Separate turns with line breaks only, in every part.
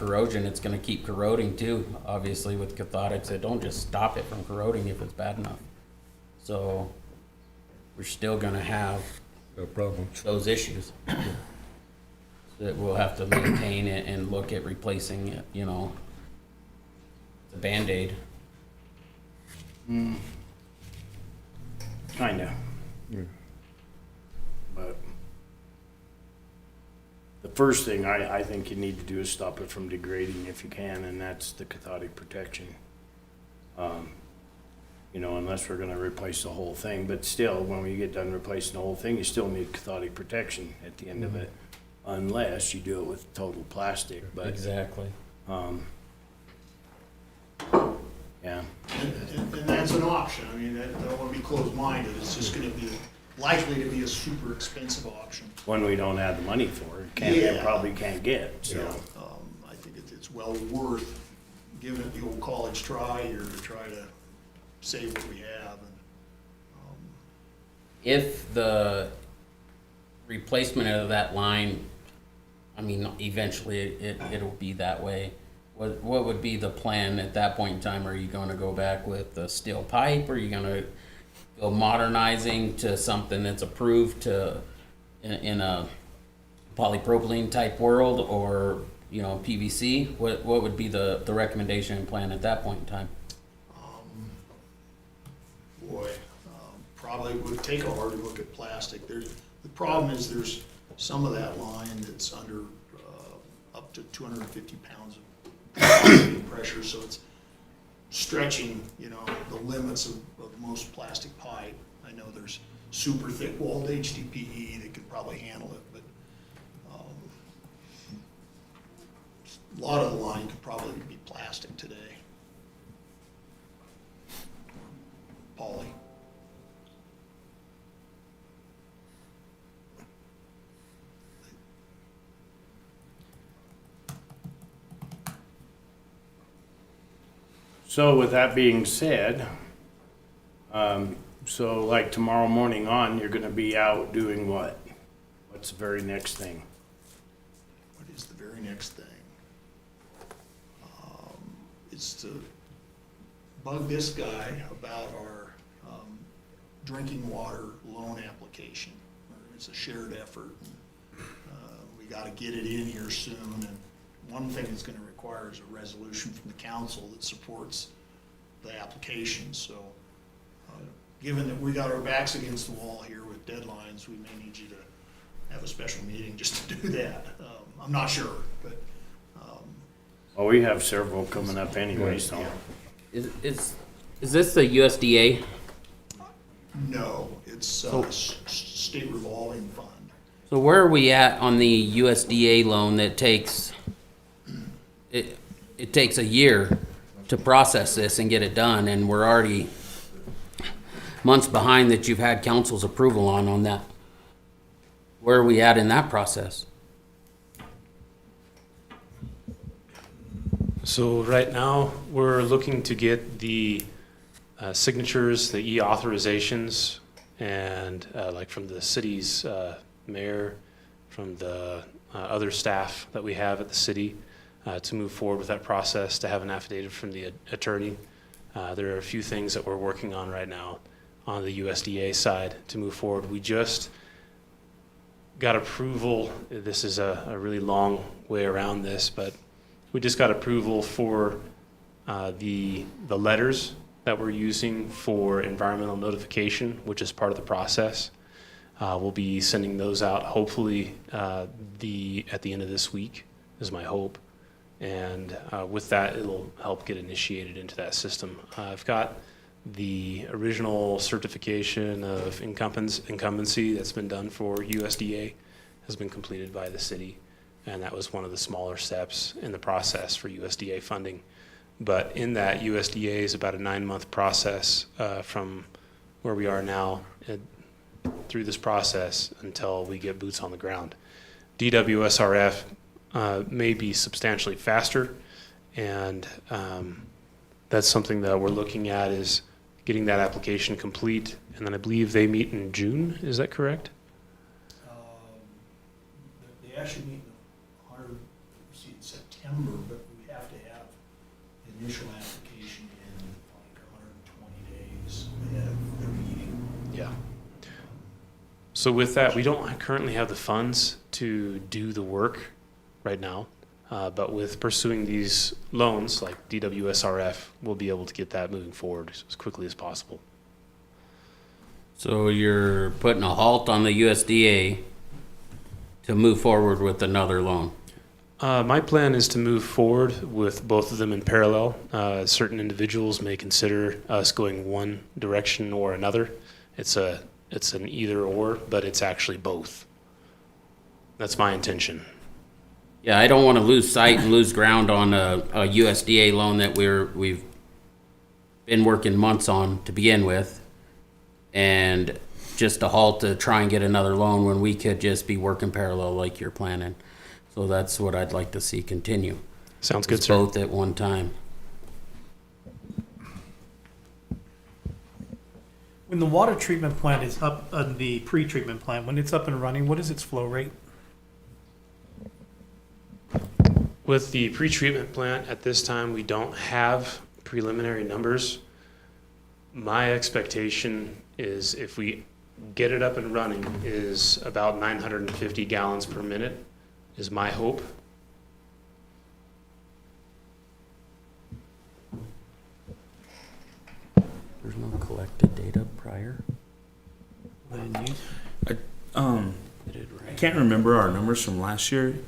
corrosion, it's gonna keep corroding too, obviously with cathotics. It don't just stop it from corroding if it's bad enough. So we're still gonna have
No problems.
those issues. That we'll have to maintain it and look at replacing it, you know, the Band-Aid.
Kinda.
Yeah.
But the first thing I think you need to do is stop it from degrading if you can, and that's the cathodic protection. You know, unless we're gonna replace the whole thing, but still, when we get done replacing the whole thing, you still need cathodic protection at the end of it, unless you do it with total plastic, but,
Exactly.
yeah.
And that's an option. I mean, I don't want to be closed-minded. It's just going to be likely to be a super expensive option.
When we don't have the money for it,
Yeah.
probably can't get,
So,
so.
I think it's well worth giving it the old college try here to try to save what we have. And,
If the replacement of that line, I mean, eventually it'll be that way. What would be the plan at that point in time? Are you gonna go back with the steel pipe? Or are you gonna go modernizing to something that's approved in a polypropylene type world, or, you know, PVC? What would be the recommendation and plan at that point in time?
Probably would take a hard look at plastic. The problem is there's some of that line that's under up to 250 pounds of pressure, so it's stretching, you know, the limits of most plastic pipe. I know there's super thick walled HDPE that could probably handle it, but a lot of the line could probably be plastic today. Poly.
So with that being said, so like tomorrow morning on, you're gonna be out doing what? What's the very next thing?
What is the very next thing? Is to bug this guy about our drinking water loan application. It's a shared effort. We gotta get it in here soon, and one thing it's gonna require is a resolution from the council that supports the application. So, given that we got our backs against the wall here with deadlines, we may need you to have a special meeting just to do that. I'm not sure, but,
Well, we have several coming up anyway, so.
Is this the USDA?
no, it's state revolving fund.
So where are we at on the USDA loan that takes, it takes a year to process this and get it done, and we're already months behind that you've had council's approval on that? Where are we at in that process?
So right now, we're looking to get the signatures, the e-authorizations, and like from the city's mayor, from the other staff that we have at the city, to move forward with that process, to have an affidavit from the attorney. There are a few things that we're working on right now on the USDA side to move forward. We just got approval. This is a really long way around this, but we just got approval for the letters that we're using for environmental notification, which is part of the process. We'll be sending those out hopefully at the end of this week is my hope. And with that, it'll help get initiated into that system. I've got the original certification of incumbency that's been done for USDA has been completed by the city. And that was one of the smaller steps in the process for USDA funding. But in that, USDA is about a 9-month process from where we are now through this process until we get boots on the ground. DWSRF may be substantially faster, and that's something that we're looking at, is getting that application complete. And then I believe they meet in June, is that correct?
They actually meet in September. September, but we have to have initial application in like 120 days. They have their meeting.
Yeah. So with that, we don't currently have the funds to do the work right now. But with pursuing these loans like DWSRF, we'll be able to get that moving forward as quickly as possible.
So you're putting a halt on the USDA to move forward with another loan?
My plan is to move forward with both of them in parallel. Certain individuals may consider us going one direction or another. It's an either or, but it's actually both. That's my intention.
Yeah, I don't want to lose sight and lose ground on a USDA loan that we've been working months on to begin with, and just a halt to try and get another loan when we could just be working parallel like you're planning. So that's what I'd like to see continue.
Sounds good,
It's
sir.
both at one time.
When the water treatment plant is up, the pre-treatment plant, when it's up and running, what is its flow rate?
With the pretreatment plant, at this time, we don't have preliminary numbers. My expectation is if we get it up and running is about 950 gallons per minute is my hope.
There's no collected data prior?
I can't remember our numbers from last year.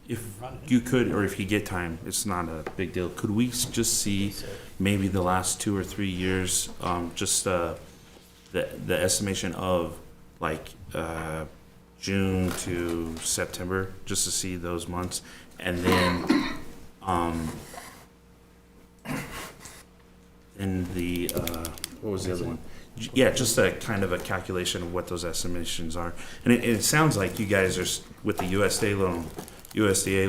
If you could, or if you get time, it's not a big deal. Could we just see maybe the last 2 or 3 years, just the estimation of like June to September, just to see those months, and then in the what was the other one? Yeah, just a kind of a calculation of what those estimations are. And it sounds like you guys are with the USDA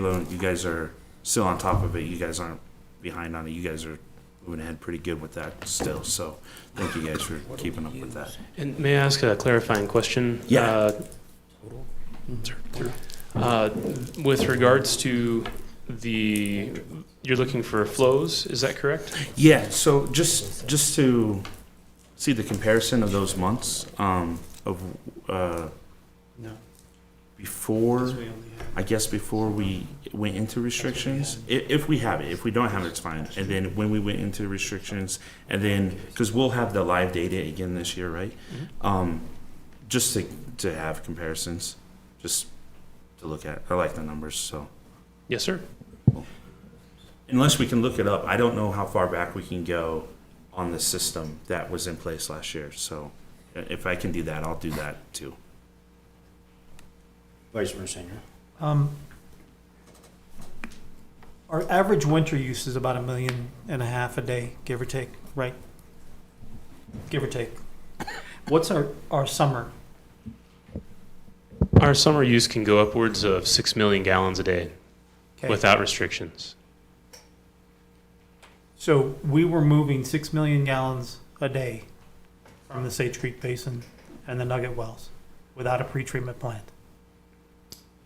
loan, you guys are still on top of it. You guys aren't behind on it. You guys are moving ahead pretty good with that still. So thank you guys for keeping up with that.
And may I ask a clarifying question?
Yeah.
With regards to you're looking for flows, is that correct?
Yeah, so just to see the comparison of those months before, I guess before we went into restrictions, if we have it. If we don't have it, it's fine. And then when we went into restrictions, and then, because we'll have the live data again this year, right? Just to have comparisons, just to look at. I like the numbers, so.
Yes, sir.
Unless we can look it up, I don't know how far back we can go on the system that was in place last year. So if I can do that, I'll do that too.
Vice Mayor Singer.
Our average winter use is about 1.5 million a day, give or take, right? Give or take. What's our summer?
Our summer use can go upwards of 6 million gallons a day
Okay.
without restrictions.
So we were moving 6 million gallons a day from the Sage Creek Basin and the Nugget Wells without a pretreatment plant,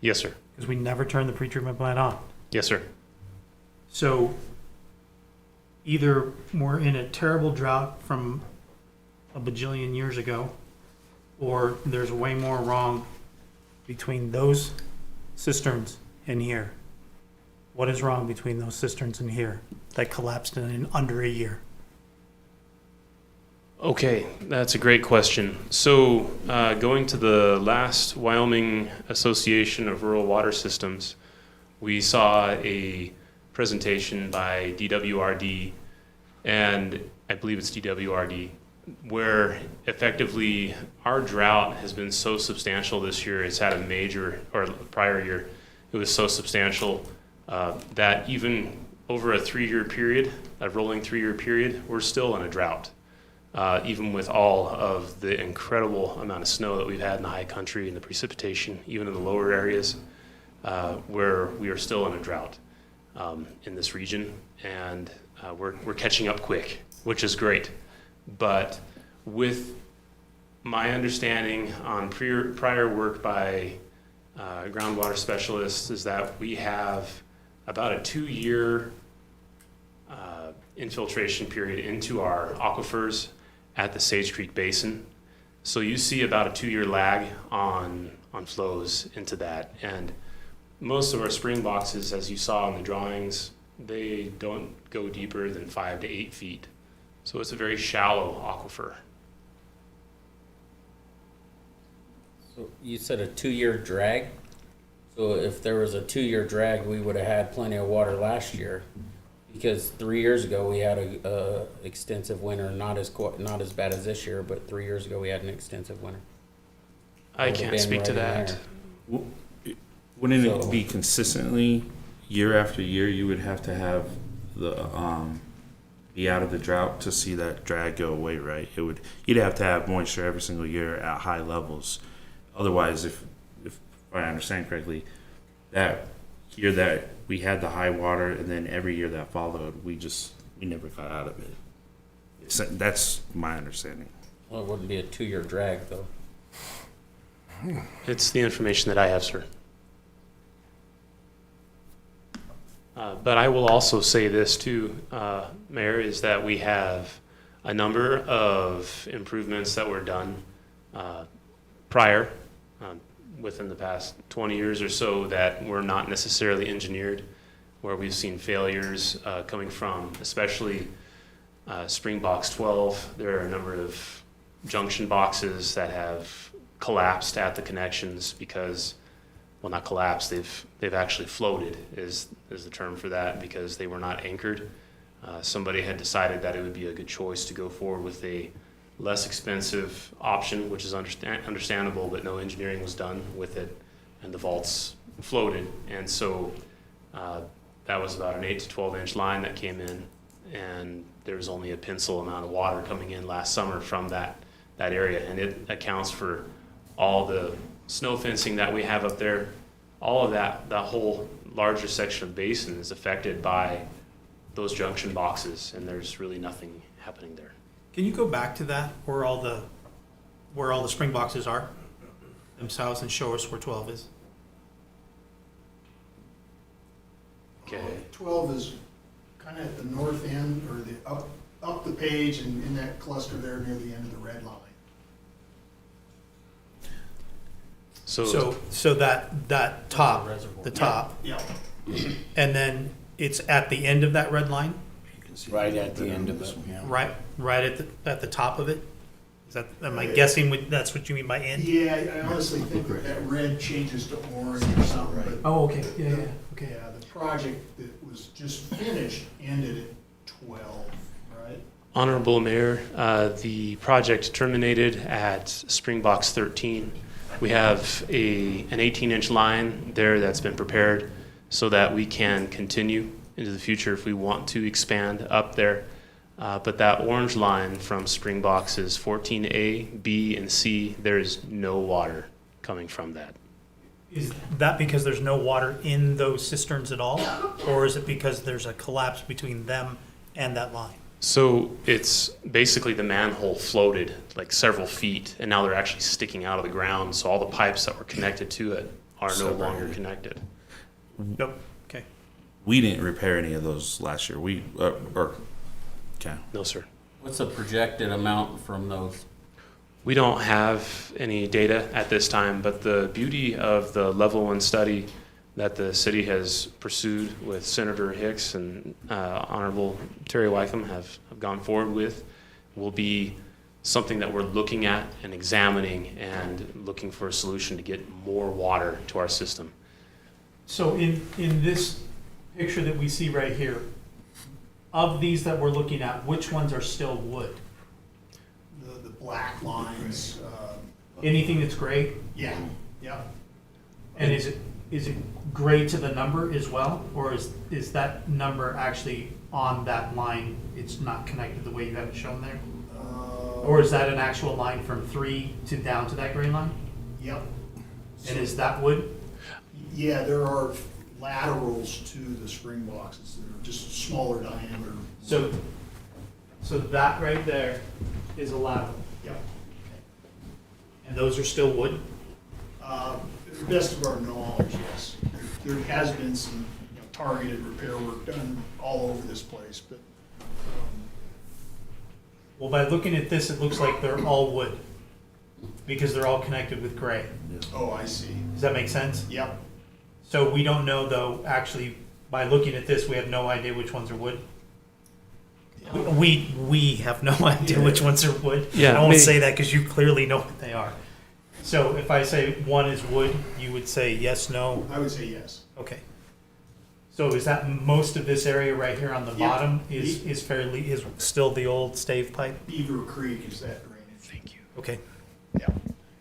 Yes, sir.
because we never turned the pretreatment plant on.
Yes, sir.
So either we're in a terrible drought from a bajillion years ago, or there's way more wrong between those cisterns and here. What is wrong between those cisterns and here that collapsed in under a year?
Okay, that's a great question. So, going to the last Wyoming Association of Rural Water Systems, we saw a presentation by DWRD, and I believe it's DWRD, where effectively our drought has been so substantial this year. It's had a major, or prior year, it was so substantial that even over a 3-year period, a rolling 3-year period, we're still in a drought. Even with all of the incredible amount of snow that we've had in the high country and the precipitation, even in the lower areas, where we are still in a drought in this region, and we're catching up quick, which is great. But with my understanding on prior work by groundwater specialists is that we have about a 2-year infiltration period into our aquifers at the Sage Creek Basin. So you see about a 2-year lag on flows into that. And most of our spring boxes, as you saw in the drawings, they don't go deeper than 5 to 8 feet. So it's a very shallow aquifer.
So you said a 2-year drag? So if there was a 2-year drag, we would have had plenty of water last year. Because 3 years ago, we had a extensive winter, not as bad as this year, but 3 years ago, we had an extensive winter.
I
Would've
can't
been
speak to
right in
that.
there.
Wouldn't
So-
it be consistently year after year? You would have to have the be out of the drought to see that drag go away, right? You'd have to have moisture every single year at high levels. Otherwise, if I understand correctly, that year that we had the high water, and then every year that followed, we never got out of it. That's my understanding.
Well, it wouldn't be a 2-year drag, though.
It's the information that I have, sir. But I will also say this too, Mayor, is that we have a number of improvements that were done prior, within the past 20 years or so, that were not necessarily engineered, where we've seen failures coming from, especially Spring Box 12. There are a number of junction boxes that have collapsed at the connections because, well, not collapsed, they've actually floated is the term for that, because they were not anchored. Somebody had decided that it would be a good choice to go forward with a less expensive option, which is understandable, but no engineering was done with it, and the vaults floated. And so that was about an 8 to 12 inch line that came in, and there was only a pencil amount of water coming in last summer from that area, and it accounts for all the snow fencing that we have up there. All of that whole larger section of basin is affected by those junction boxes, and there's really nothing happening there.
Can you go back to that, where all the spring boxes are themselves, and show us where 12 is?
Okay.
12 is kind of at the north end, or the up the page, and in that cluster there near the end of the red line.
So that top,
Reservoir.
the top,
Yeah.
and then it's at the end of that red line,
Right at the end of it, yeah.
right at the top of it? Is that, am I guessing that's what you mean by end?
Yeah, I honestly think that red changes to orange or something, but
Oh, okay, yeah, okay.
yeah, the project that was just finished ended at 12, right?
Honorable Mayor, the project terminated at Spring Box 13. We have an 18-inch line there that's been prepared so that we can continue into the future if we want to expand up there. But that orange line from Spring Boxes 14A, B, and C, there is no water coming from that.
Is that because there's no water in those cisterns at all? Or is it because there's a collapse between them and that line?
So it's basically the manhole floated like several feet, and now they're actually sticking out of the ground. So all the pipes that were connected to it are no longer connected.
Nope, okay.
We didn't repair any of those last year. Okay.
No, sir.
What's the projected amount from those?
We don't have any data at this time, but the beauty of the level 1 study that the city has pursued with Senator Hicks and Honorable Terry Wytham have gone forward with will be something that we're looking at and examining and looking for a solution to get more water to our system.
So in this picture that we see right here, of these that we're looking at, which ones are still wood?
The black lines,
Anything that's gray?
yeah, yeah.
And is it gray to the number as well? Or is that number actually on that line, it's not connected the way you have it shown there? Or is that an actual line from 3 to down to that gray line?
Yep.
And is that wood?
Yeah, there are laterals to the spring boxes that are just smaller diameter.
So that right there is a lateral,
Yep.
and those are still wood?
To the best of our knowledge, yes. There has been some targeted repair work done all over this place, but,
Well, by looking at this, it looks like they're all wood, because they're all connected with gray.
oh, I see.
Does that make sense?
Yep,
So we don't know, though, actually, by looking at this, we have no idea which ones are wood. We have no idea which ones are wood.
Yeah,
I won't
maybe-
say that because you clearly know what they are. So if I say one is wood, you would say yes, no?
I would say yes.
Okay. So is that most of this area right here on the
Yeah.
bottom is fairly, is still the old stave pipe?
Beaver Creek is that drainage.
Thank you.
Okay.
Yeah,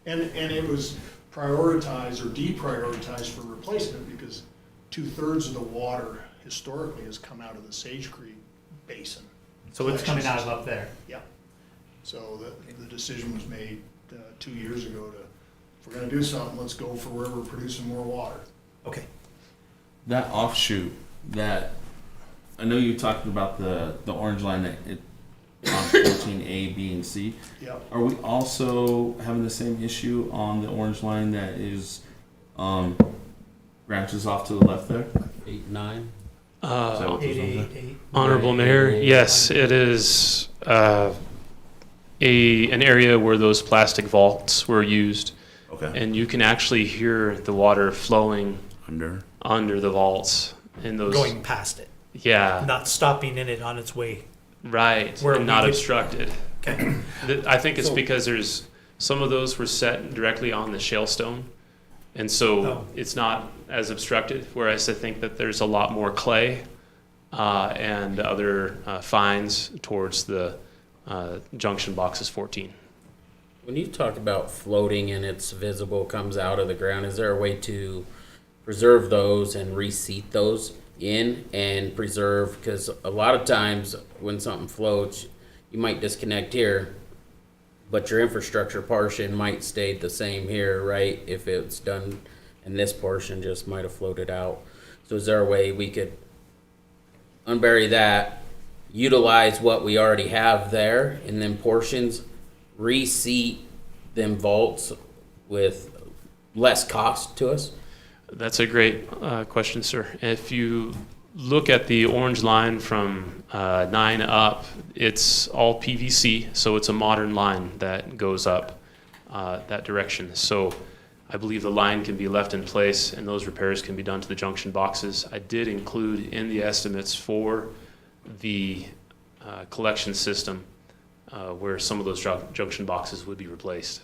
and it was prioritized or deprioritized for replacement because 2/3 of the water historically has come out of the Sage Creek Basin.
So it's coming out of up there?
Yeah, so the decision was made 2 years ago to, if we're gonna do something, let's go for where we're producing more water.
Okay.
That offshoot, that, I know you talked about the orange line that it, on 14A, B, and C.
Yep,
Are we also having the same issue on the orange line that is, branches off to the left there?
8, 9.
Is that what those ones are?
888.
Honorable Mayor, yes, it is an area where those plastic vaults were used,
Okay.
and you can actually hear the water flowing
Under.
the vaults in those.
Going past it,
Yeah,
not stopping in it on its way.
right,
Where
and
we
not
would-
obstructed.
Okay.
I think it's
So-
because there's, some of those were set directly on the shale stone, and so
Oh.
it's not as obstructed, whereas I think that there's a lot more clay and other fines towards the junction boxes 14.
When you talk about floating and it's visible, comes out of the ground, is there a way to preserve those and reseat those in and preserve? Because a lot of times when something floats, you might disconnect here, but your infrastructure portion might stay the same here, right? If it's done, and this portion just might have floated out. So is there a way we could unbury that, utilize what we already have there, and then portions, reseat them vaults with less cost to us?
That's a great question, sir. If you look at the orange line from 9 up, it's all PVC, so it's a modern line that goes up that direction. So I believe the line can be left in place and those repairs can be done to the junction boxes. I did include in the estimates for the collection system where some of those junction boxes would be replaced.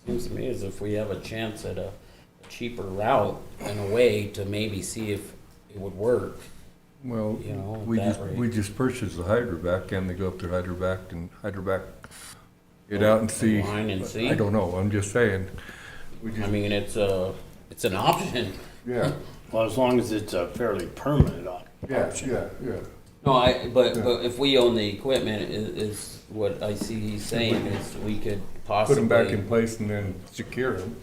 Seems to me as if we have a chance at a cheaper route and a way to maybe see if it would work.
Well,
You know,
we
that
just,
rate.
we just purchased the hydrovac, and they go up to hydrovac and hydrovac it out and see.
Line and see?
I don't know, I'm just saying. We
I
just,
mean, it's an option.
yeah,
Well, as long as it's a fairly permanent option.
yeah.
No, but
Yeah.
if we own the equipment, is what I see he's saying is we could
Put
possibly.
them back in place and then secure them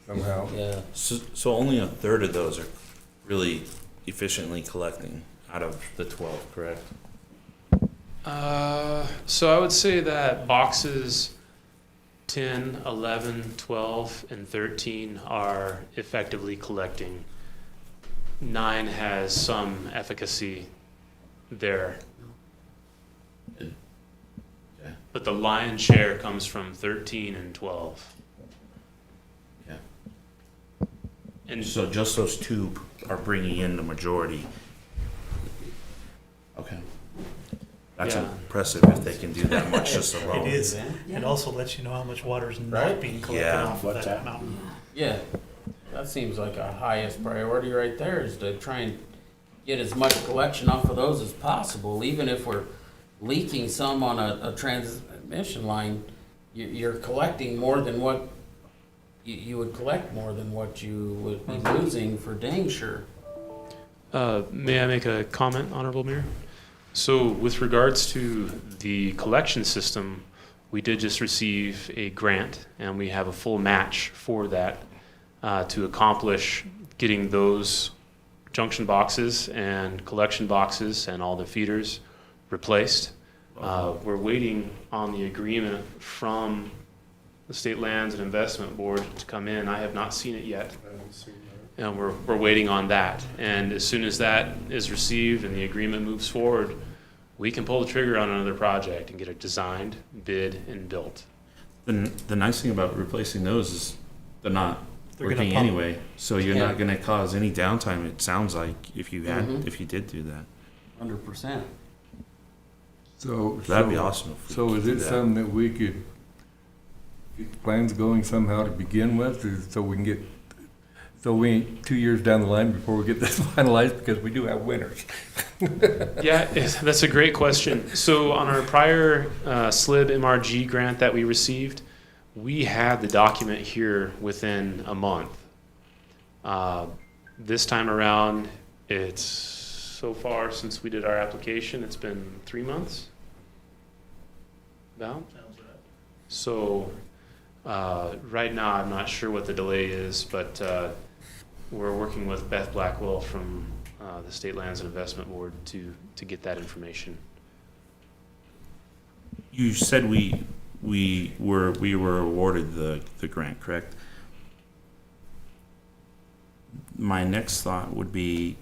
somehow.
Yeah,
So only a third of those are really efficiently collecting out of the 12, correct?
So I would say that boxes 10, 11, 12, and 13 are effectively collecting. 9 has some efficacy there.
Okay.
But the lion's share comes from 13 and 12.
Yeah.
And
So just those two are bringing in the majority. Okay. That's
Yeah.
impressive if they can do that much just alone.
It is. It also lets you know how much water is
Right?
not being collected
Yeah.
off of
What's
that
that?
mountain.
yeah, that seems like a highest priority right there is to try and get as much collection off of those as possible, even if we're leaking some on a transmission line, you're collecting more than what you would collect more than what you would be losing for dang sure.
may I make a comment, Honorable Mayor? So with regards to the collection system, we did just receive a grant and we have a full match for that to accomplish getting those junction boxes and collection boxes and all the feeders replaced. We're waiting on the agreement from the State Lands and Investment Board to come in. I have not seen it yet. and we're waiting on that. And as soon as that is received and the agreement moves forward, we can pull the trigger on another project and get it designed, bid, and built.
The nice thing about replacing those is they're not
They're gonna
working
pump.
anyway, so you're
Yeah.
not gonna cause any downtime, it sounds like, if you did do that.
100%.
So.
That'd be
so-
awesome if we
So
could
is
do
it
that.
something that we could get plans going somehow to begin with, so we can get, so we ain't 2 years down the line before we get this finalized, because we do have winners.
Yeah, that's a great question. So on our prior SLIB MRG grant that we received, we had the document here within a month. This time around, it's so far since we did our application, it's been 3 months. About. So right now, I'm not sure what the delay is, but we're working with Beth Blackwell from the State Lands and Investment Board to get that information.
You said we were awarded the grant, correct? My next thought would be,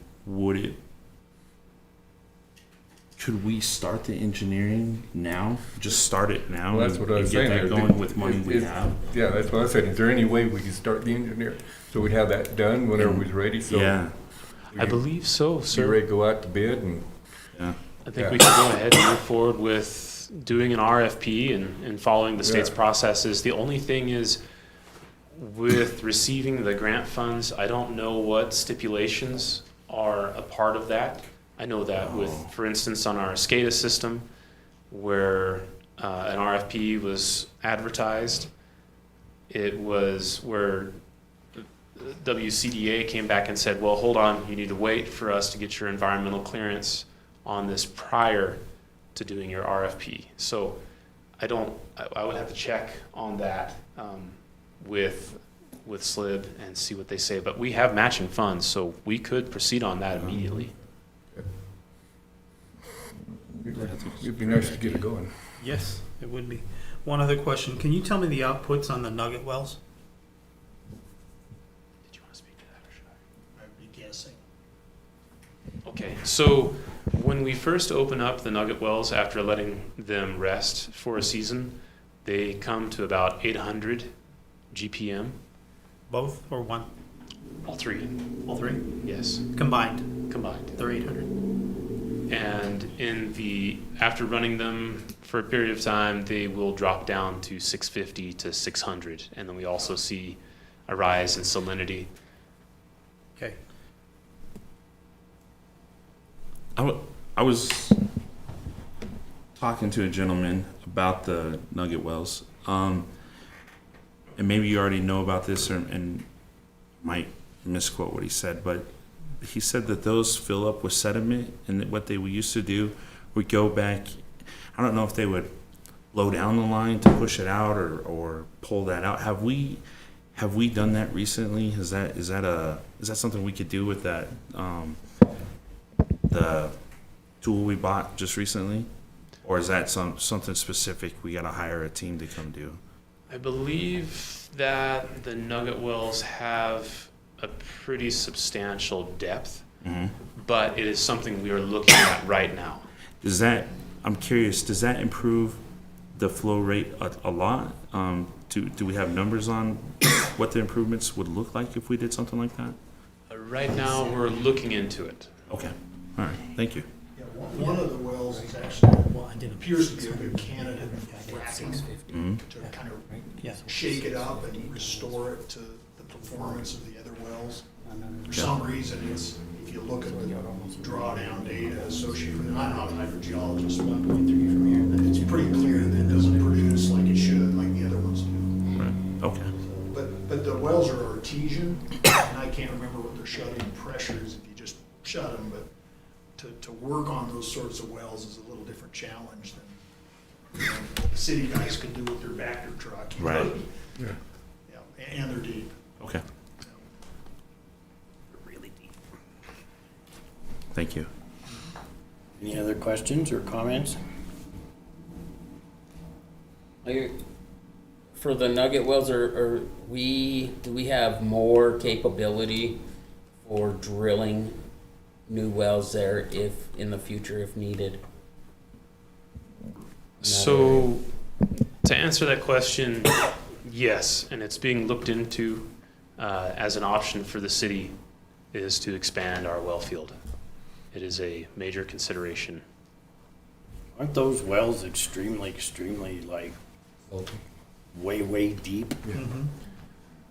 could we start the engineering now? Just start it now?
Well, that's what I was
and
saying.
get that going with money we
Is-
have?
Yeah, that's what I said. Is there any way we could start the engineer, so we'd have that done whenever we's ready, so.
Yeah,
we
I
could
believe so,
be
sir.
ready to go out to bid and,
yeah.
I think we can go ahead and move forward with doing an RFP and following the state's
Yeah.
processes. The only thing is, with receiving the grant funds, I don't know what stipulations are a part of that. I know that with, for instance, on our SCADA system, where an RFP was advertised, it was where WCDA came back and said, well, hold on, you need to wait for us to get your environmental clearance on this prior to doing your RFP. So I would have to check on that with SLIB and see what they say. But we have matching funds, so we could proceed on that immediately.
it'd be nice to get it going.
Yes, it would be. One other question. Can you tell me the outputs on the nugget wells?
Did you want to speak to that or should I?
I'd be guessing.
Okay, so when we first open up the nugget wells after letting them rest for a season, they come to about 800 GPM,
Both or one?
all three,
All three?
yes,
Combined,
combined.
they're 800.
And after running them for a period of time, they will drop down to 650 to 600, and then we also see a rise in salinity.
Okay.
I was talking to a gentleman about the nugget wells, and maybe you already know about this and might misquote what he said, but he said that those fill up with sediment, and that what they used to do would go back. I don't know if they would low down the line to push it out or pull that out. Have we done that recently? Is that something we could do with that the tool we bought just recently, or is that something specific we got to hire a team to come do?
I believe that the nugget wells have a pretty substantial depth, but it is something we are looking at right now.
I'm curious, does that improve the flow rate a lot? Do we have numbers on what the improvements would look like if we did something like that?
Right now, we're looking into it.
Okay, all right, thank you.
Yeah, one of the wells is actually, appears to be a good candidate for fracking, to kind of shake it up and restore it to the performance of the other wells. For some reason, if you look at the drawdown data associated with it, I'm not a hydrogeologist, but it's pretty clear that it doesn't produce like it should, like the other ones do.
Right, okay.
But the wells are artesian, and I can't remember what their shut-in pressure is if you just shut them, but to work on those sorts of wells is a little different challenge than, the city guys could do with their Vector truck.
Right.
Yeah.
Yeah, and they're deep.
Okay.
Really deep.
Thank you.
Any other questions or comments?
For the nugget wells, do we have more capability for drilling new wells there if, in the future, if needed?
So, to answer that question, yes, and it's being looked into as an option for the city is to expand our well field. It is a major consideration.
Aren't those wells extremely, like, way deep?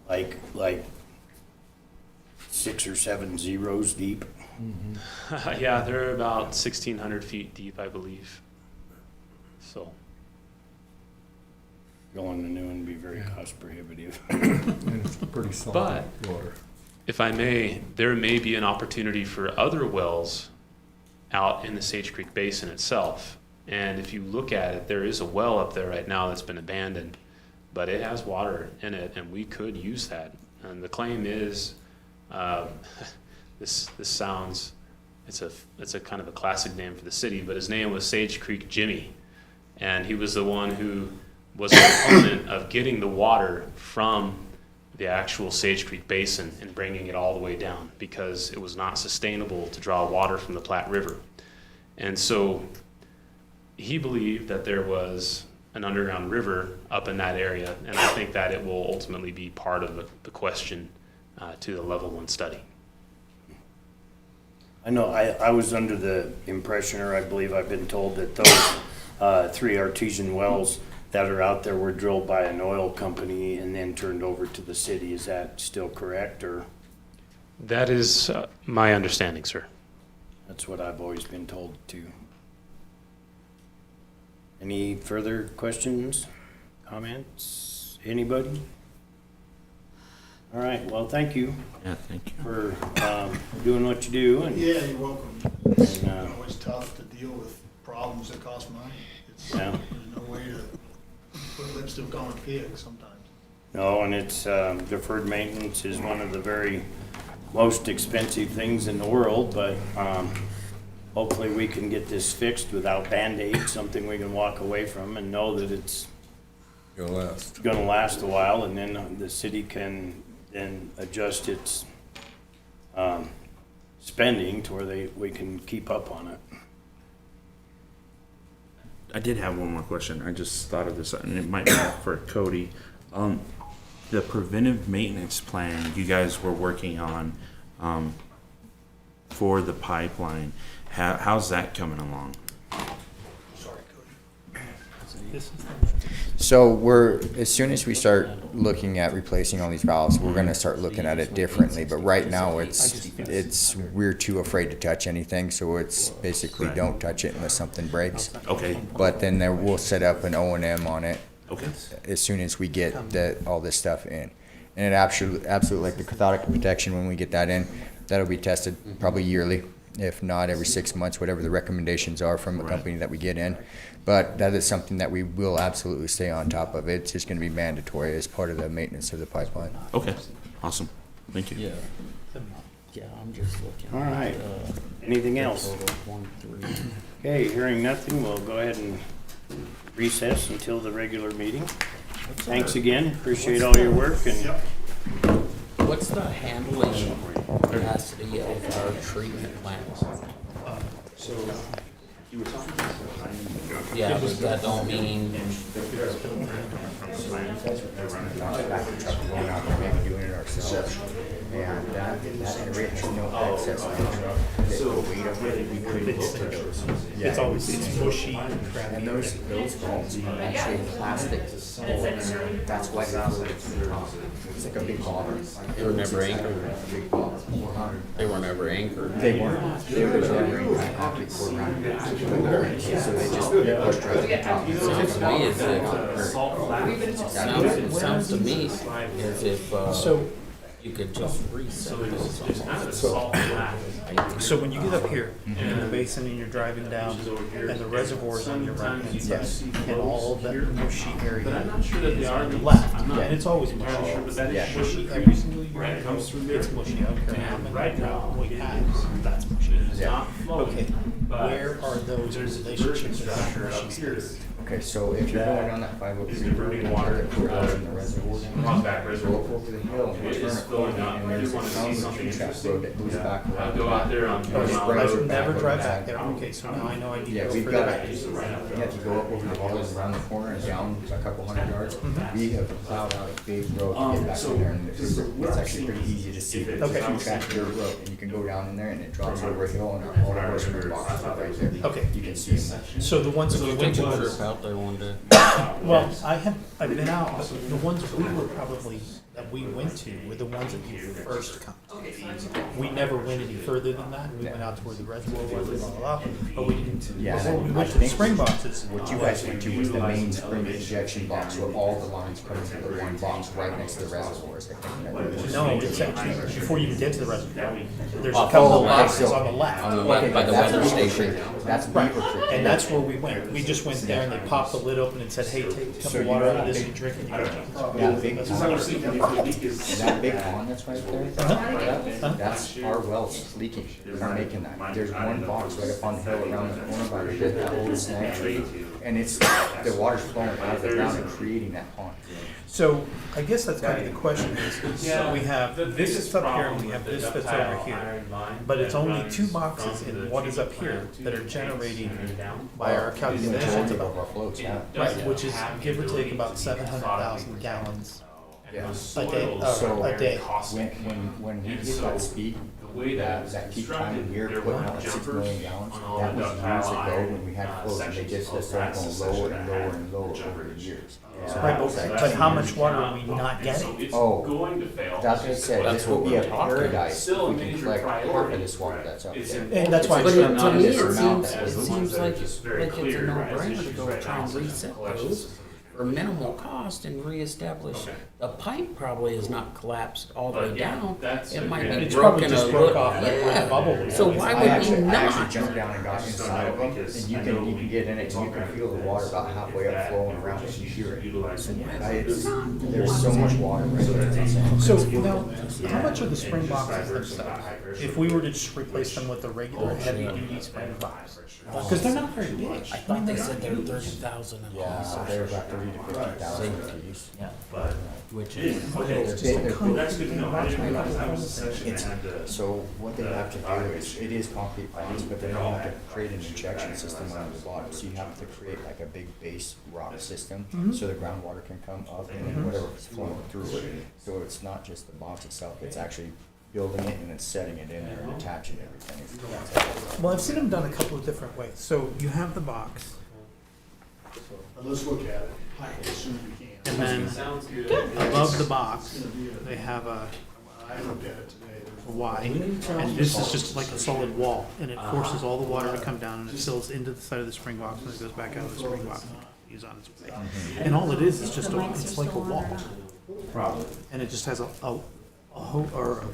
Like 6 or 7 zeros deep?
Yeah, they're about 1,600 feet deep, I believe. So,
Going to new one would be very cost prohibitive.
And it's pretty solid water.
if I may, there may be an opportunity for other wells out in the Sage Creek Basin itself. And if you look at it, there is a well up there right now that's been abandoned, but it has water in it, and we could use that. And the claim is, this sounds, it's a kind of a classic name for the city, but his name was Sage Creek Jimmy, and he was the one who was a proponent of getting the water from the actual Sage Creek Basin and bringing it all the way down, because it was not sustainable to draw water from the Platte River. And so he believed that there was an underground river up in that area, and I think that it will ultimately be part of the question to the level 1 study.
I know, I was under the impression, or I believe I've been told, that those 3 artesian wells that are out there were drilled by an oil company and then turned over to the city. Is that still correct, or?
That is my understanding, sir.
That's what I've always been told too. Any further questions, comments? Anybody? All right, well, thank you
Yeah, thank you.
for doing what you do. And
Yeah, you're welcome. It's
And,
always tough to deal with problems that cost money.
Yeah.
There's no way to put lipstick on a pig sometimes.
no, and it's deferred maintenance is one of the very most expensive things in the world, but hopefully we can get this fixed without Band-Aids, something we can walk away from and know that it's
Gonna last.
gonna last a while, and then the city can then adjust its spending to where we can keep up on it.
I did have one more question. I just thought of this, and it might be for Cody. The preventive maintenance plan you guys were working on for the pipeline, how's that coming along?
Sorry, Cody.
So as soon as we start looking at replacing all these valves, we're gonna start looking at it differently. But right now, we're too afraid to touch anything, so it's basically don't touch it unless something breaks.
Okay,
But then we'll set up an O&M on it
okay,
as soon as we get all this stuff in. And it absolutely, like the cathodic protection, when we get that in, that'll be tested probably yearly, if not every 6 months, whatever the recommendations are from the company that we get in. But that is something that we will absolutely stay on top of. It's just gonna be mandatory as part of the maintenance of the pipeline.
okay, awesome, thank you.
Yeah. Yeah, I'm just looking.
All right. Anything else? Okay, hearing nothing, we'll go ahead and recess until the regular meeting. Thanks again, appreciate all your work, and
What's the handling capacity of our treatment plants? Yeah, but that don't mean,
Going out there, maybe doing it ourselves. And that enriched, no excess the weight of it, we couldn't get to those.
It's always, it's mushy and
And
crappy.
those bolts are actually plastic bolts. That's why they're floated to the top. It's like a big bobber.
they were never anchored.
A big bobber.
They were never anchored.
They weren't. They were never in concrete core around it. So they just pushed right to the top.
Sounds to me as if, sounds to me as if, you could just reset those.
So when you get up here in the basin and you're driving down and the reservoir's on your right hand side and all of that mushy area is on the left, and it's always mushy. Mushy every single year. It's mushy. I don't care how many we have, that's mushy.
Yeah.
Okay, where are those relationships with that mushy?
Okay, so if you're going on that 503 road, and the courthouse and the reservoir, go up over the hill and turn a corner, and there's a two track road that goes back around.
Go out there on
Goes
I
right
should never
back
drive
around.
back there. Okay, so now I know I need to
Yeah,
go
we've
further
got
back.
you have to go up over the hills, around the corner and down a couple hundred yards. We have plowed out a big road to get back in there, and it's actually pretty easy to see. It's a
Okay.
two-track dirt road, and you can go down in there, and it drops over a hill, and all the horsemen boxes are right there.
Okay.
You can see them.
So the ones that we went
Take
to,
a trip out there one day.
well, I've been out, but the ones we were probably, that we went to were the ones that you first come to. We never went any further than that. We went out to where the reservoir was, blah, blah, blah, but we didn't.
Yeah,
Before we
I
went to the
think
spring boxes.
What you guys went to was the main spring injection box where all the lines come into the one box right next to the reservoirs. I think that was-
No, it's actually before you even get to the reservoir. There's a
Oh,
couple
oh,
of
okay,
boxes
so-
on the left.
On the left by the
That's
weather
Beaver
station.
Creek. That's
Right,
Beaver Creek.
and that's where we went. We just went there and they popped the lid open and said, hey, take a
So
cup of
you
water
know
out of
that
this
big-
and drink it.
That big pond, that big pond that's right there, that's our wells leaking. We're making that. There's one box right up on the hill around the corner by the old snag tree. And it's, the water's flowing out of the ground and creating that pond.
So I guess that's kind of the question is, we have this that's up here and we have this that's over here. But it's only two boxes in what is up here that are generating by our calculations
Majority of
about,
our floats, yeah.
right, which is give or take about 700,000 gallons
Yeah.
a day.
When we hit that speed, that peak time of year, putting out like 6 million gallons, that was years ago when we had flows, and they just started going lower and lower and lower over the years.
Right, but how much water are we not getting?
Oh, that's what I said, this will be a paradise if we can collect part of this water that's up there.
And that's why
But
it's
it,
not
to me,
this
it
amount
seems,
that
it
was
seems like it's a no-brainer to go try and reset those for minimal cost and reestablish. The pipe probably is not collapsed all the way down. It might be
It's probably
broken
just
a
broke
little.
off where the bubble was.
So why
I
would we
actually
not?
jumped down and got inside of them, and you can get in it, and you can feel the water about halfway up flowing around it, you hear it. There's so much water right there, it's insane.
So now, how much are the spring boxes themselves? If we were to just replace them with a regular heavy duty spring box? Because they're not very big.
I thought they said they were 30,000 a
Yeah, so they're about 30 to 50,000 a piece.
which is.
So what they have to do is, it is concrete ponds, but they have to create an injection system on the bottom. So you have to create like a big base rock system, so the groundwater can come up and then whatever's flowing through it. So it's not just the box itself, it's actually building it and then setting it in there and attaching everything.
Well, I've seen them done a couple of different ways. So you have the box,
Let's look at it as soon as we can.
and then above the box, they have a
I looked at it today. There's
Y, and this is just like a solid wall, and it forces all the water to come down, and it fills into the side of the spring box, and it goes back out of the spring box and continues on its way. And all it is just it's like a wall. And it just has a or a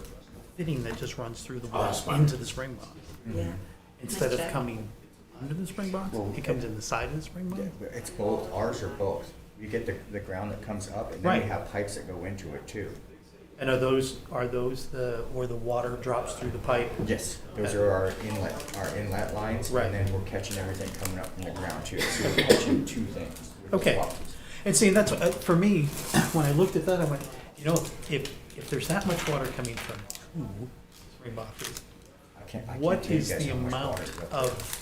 fitting that just runs through the wall into the spring box. Instead of coming under the spring box, it comes in the side of the spring box.
It's both, ours are both. You get the ground that comes up, and then
Right.
we have pipes that go into it too.
And are those where the water drops through the pipe?
Yes, those are our inlet lines,
Right.
and then we're catching everything coming up from the ground too. So we're catching two things. with the
Okay.
boxes.
And see, that's, for me, when I looked at that, I went, you know, if there's that much water coming from two spring boxes,
I can't
what
tell you
is
guys
the
how much
amount
water is up
of,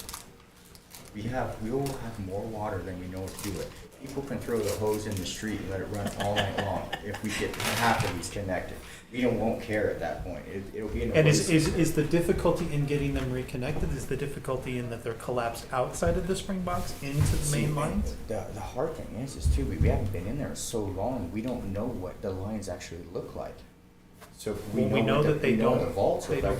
there. We will have more water than we know what to do with. People can throw the hose in the street and let it run all night long if we get half of these connected. We won't care at that point. It'll be in a
and
place-
is the difficulty in getting them reconnected, is the difficulty in that they're collapsed outside of the spring box into the main lines?
The hard thing is too, we haven't been in there so long, we don't know what the lines actually look like. So
Well, we know
what
that they
we know
don't-
the vaults
they
look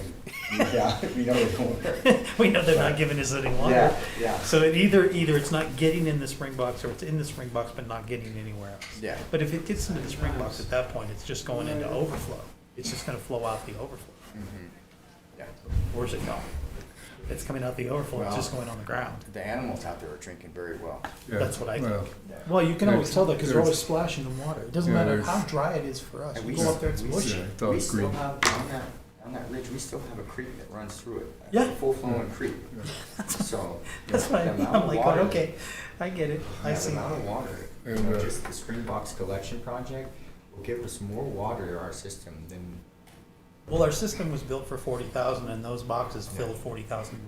like. Yeah, we know they don't work.
We know they're not giving us any water.
Yeah, yeah.
So it either it's not getting in the spring box, or it's in the spring box but not getting anywhere else.
Yeah.
But if it gets into the spring box at that point, it's just going into overflow. It's just gonna flow out the overflow.
Yeah.
Where's it going? It's coming out the overflow, it's just
Well-
going on the ground.
The animals out there are drinking very well.
Yeah,
That's what I think.
well,
Well, you can always tell that because they're always
There's-
splashing in water. It doesn't
Yeah,
matter
there's-
how dry it is for us.
And
You
we
go up there, it's
we
mushy.
it's all
We still
green.
have, on On that ridge, we still have a creek that runs through it.
Yeah.
A full-flowing creek. So.
That's
the
what I mean.
amount
I'm
of
like,
water-
okay, I get it. I
Yeah,
see.
the amount of water,
And,
just the Springboks collection project will give us more water to our system than,
Well, our system was built for 40,000 and those boxes filled 40,000.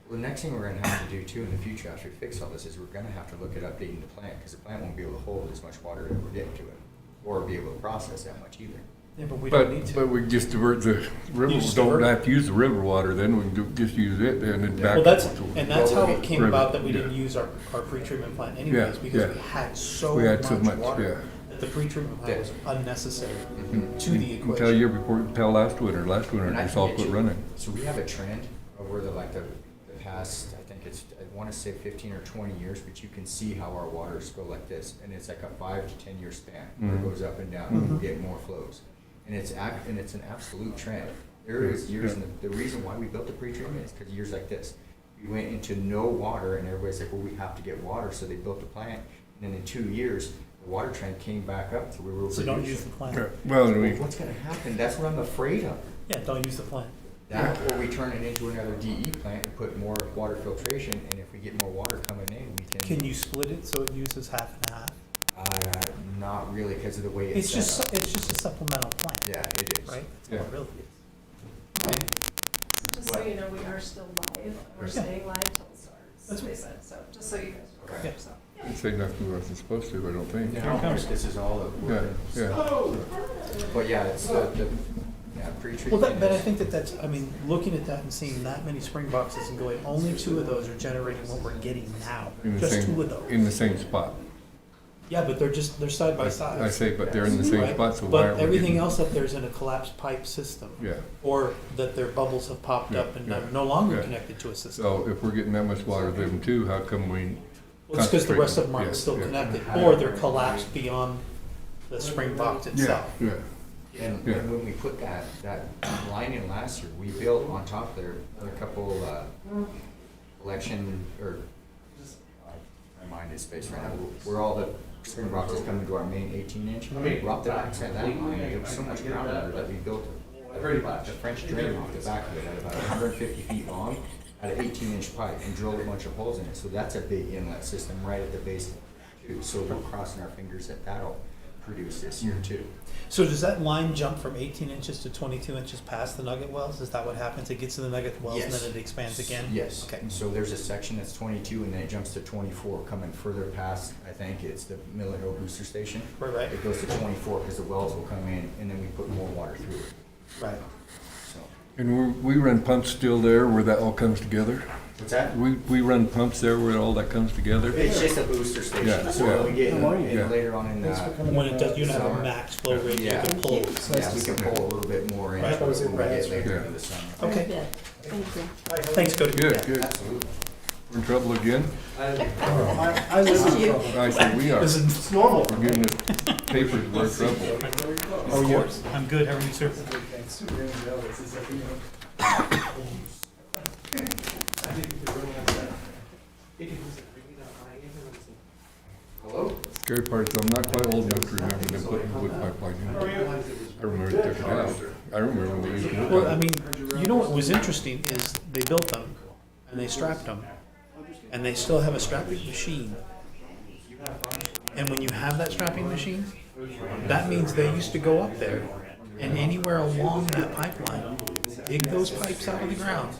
well, the next thing we're gonna have to do too in the future after we fix all this is we're gonna have to look at updating the plant, because the plant won't be able to hold as much water as we're getting to it, or be able to process that much either.
Yeah, but we don't need to.
But we just divert the river,
You just
don't
divert it.
have to use the river water, then we can just use it and then back.
Well, that's,
to-
and that's how it came
River,
about that we
yeah.
didn't use our pretreatment plant anyways,
Yeah,
because
yeah.
we had so
We had so
much
much,
water. That the pretreatment plant was unnecessary to the
Until
equation.
year before, until last winter
And I
it's all
can
put
get you-
running.
So we have a trend over the past, I think it's, I wanna say 15 or 20 years, but you can see how our waters go like this, and it's like a 5 to 10 year span, where it
Mhm.
goes up and down, and we get more flows. And it's an absolute trend. There is years,
Yeah.
and the reason why we built the pretreatment is because years like this, we went into no water, and everybody's like, well, we have to get water, so they built the plant, and then in 2 years, the water trend came back up, so we were
So don't
producing.
use the plant.
Yeah, well, and
Well,
we,
what's gonna happen? That's what I'm afraid of.
Yeah, don't use the plant.
That, or we turn it into another DE plant and put more water filtration, and if we get more water coming in, we can.
Can you split it so it uses half and half?
Not really, because of the way it's
It's
set up.
just a supplemental plant,
Yeah, it is.
right? That's all
Yeah.
it really is.
Just so you know, we are still live. We're
Yeah.
staying live till it starts.
That's
They
what-
said, so just so you guys are aware.
Yeah.
So.
didn't say nothing we wasn't supposed to, I don't think.
No, this is all that
Yeah,
we're.
yeah.
But yeah, it's yeah, pre-treatment.
Well, but I
is-
think that's, I mean, looking at that and seeing that many spring boxes and going, only 2 of those are generating what we're getting now.
In the
Just
same-
2 of those.
In the same spot.
Yeah, but they're side by side.
I say, but they're in the same
Right?
spot, so why
But
aren't we
everything
getting-
else up there is in a collapsed pipe system.
Yeah,
Or that their bubbles have popped
Yeah,
up and
yeah,
are no longer
yeah.
connected to a system.
so if we're getting that much water them too, how come we?
Well, it's because the rest of them
Yeah,
aren't still
yeah.
connected, or they're collapsed beyond the spring box itself.
Yeah,
And
Yeah.
when we put that line in last year, we built on top there a couple, collection, or, my mind is spaced right now, where all the spring boxes come into our main 18-inch. We brought the backside of that line, and there was so much ground under that we built a French drain off the back of it at about 150 feet long, at an 18-inch pipe, and drilled a bunch of holes in it. So that's a big inlet system right at the base too. So we're crossing our fingers that that'll produce this year too.
So does that line jump from 18 inches to 22 inches past the nugget wells? Is that what happens? It gets to the nugget wells and
Yes.
then it expands again?
Yes.
Okay.
So there's a section that's 22, and then it jumps to 24, coming further past, I think it's the Miller Hill Booster Station.
Right.
It goes to 24 because the wells will come in, and then we put more water through it.
Right.
So,
and we run pumps still there where that all comes together?
what's that?
We run pumps there where all that comes together?
It's just a booster station.
Yeah,
So
yeah.
when we get
Yeah.
later on in the
When it does, you don't have a
summer.
max flow rate, you
Yeah.
can pull.
Yeah, we can pull a little bit more in
Right.
when we get later
Yeah.
into the summer.
Okay,
Yeah, thank you.
thanks, Cody.
Good, good.
Absolutely.
We're in trouble again?
I live in
I say we are.
This is normal.
We're giving the papers, we're in trouble.
Of course. I'm good, how are you, sir?
Hello?
Scary part is I'm not quite old enough to remember them putting the wood pipeline in. I remember they took it out. I remember when they used to.
Well, I mean, you know what was interesting is they built them and they strapped them and they still have a strapping machine. And when you have that strapping machine, that means they used to go up there and anywhere along that pipeline, dig those pipes out of the ground,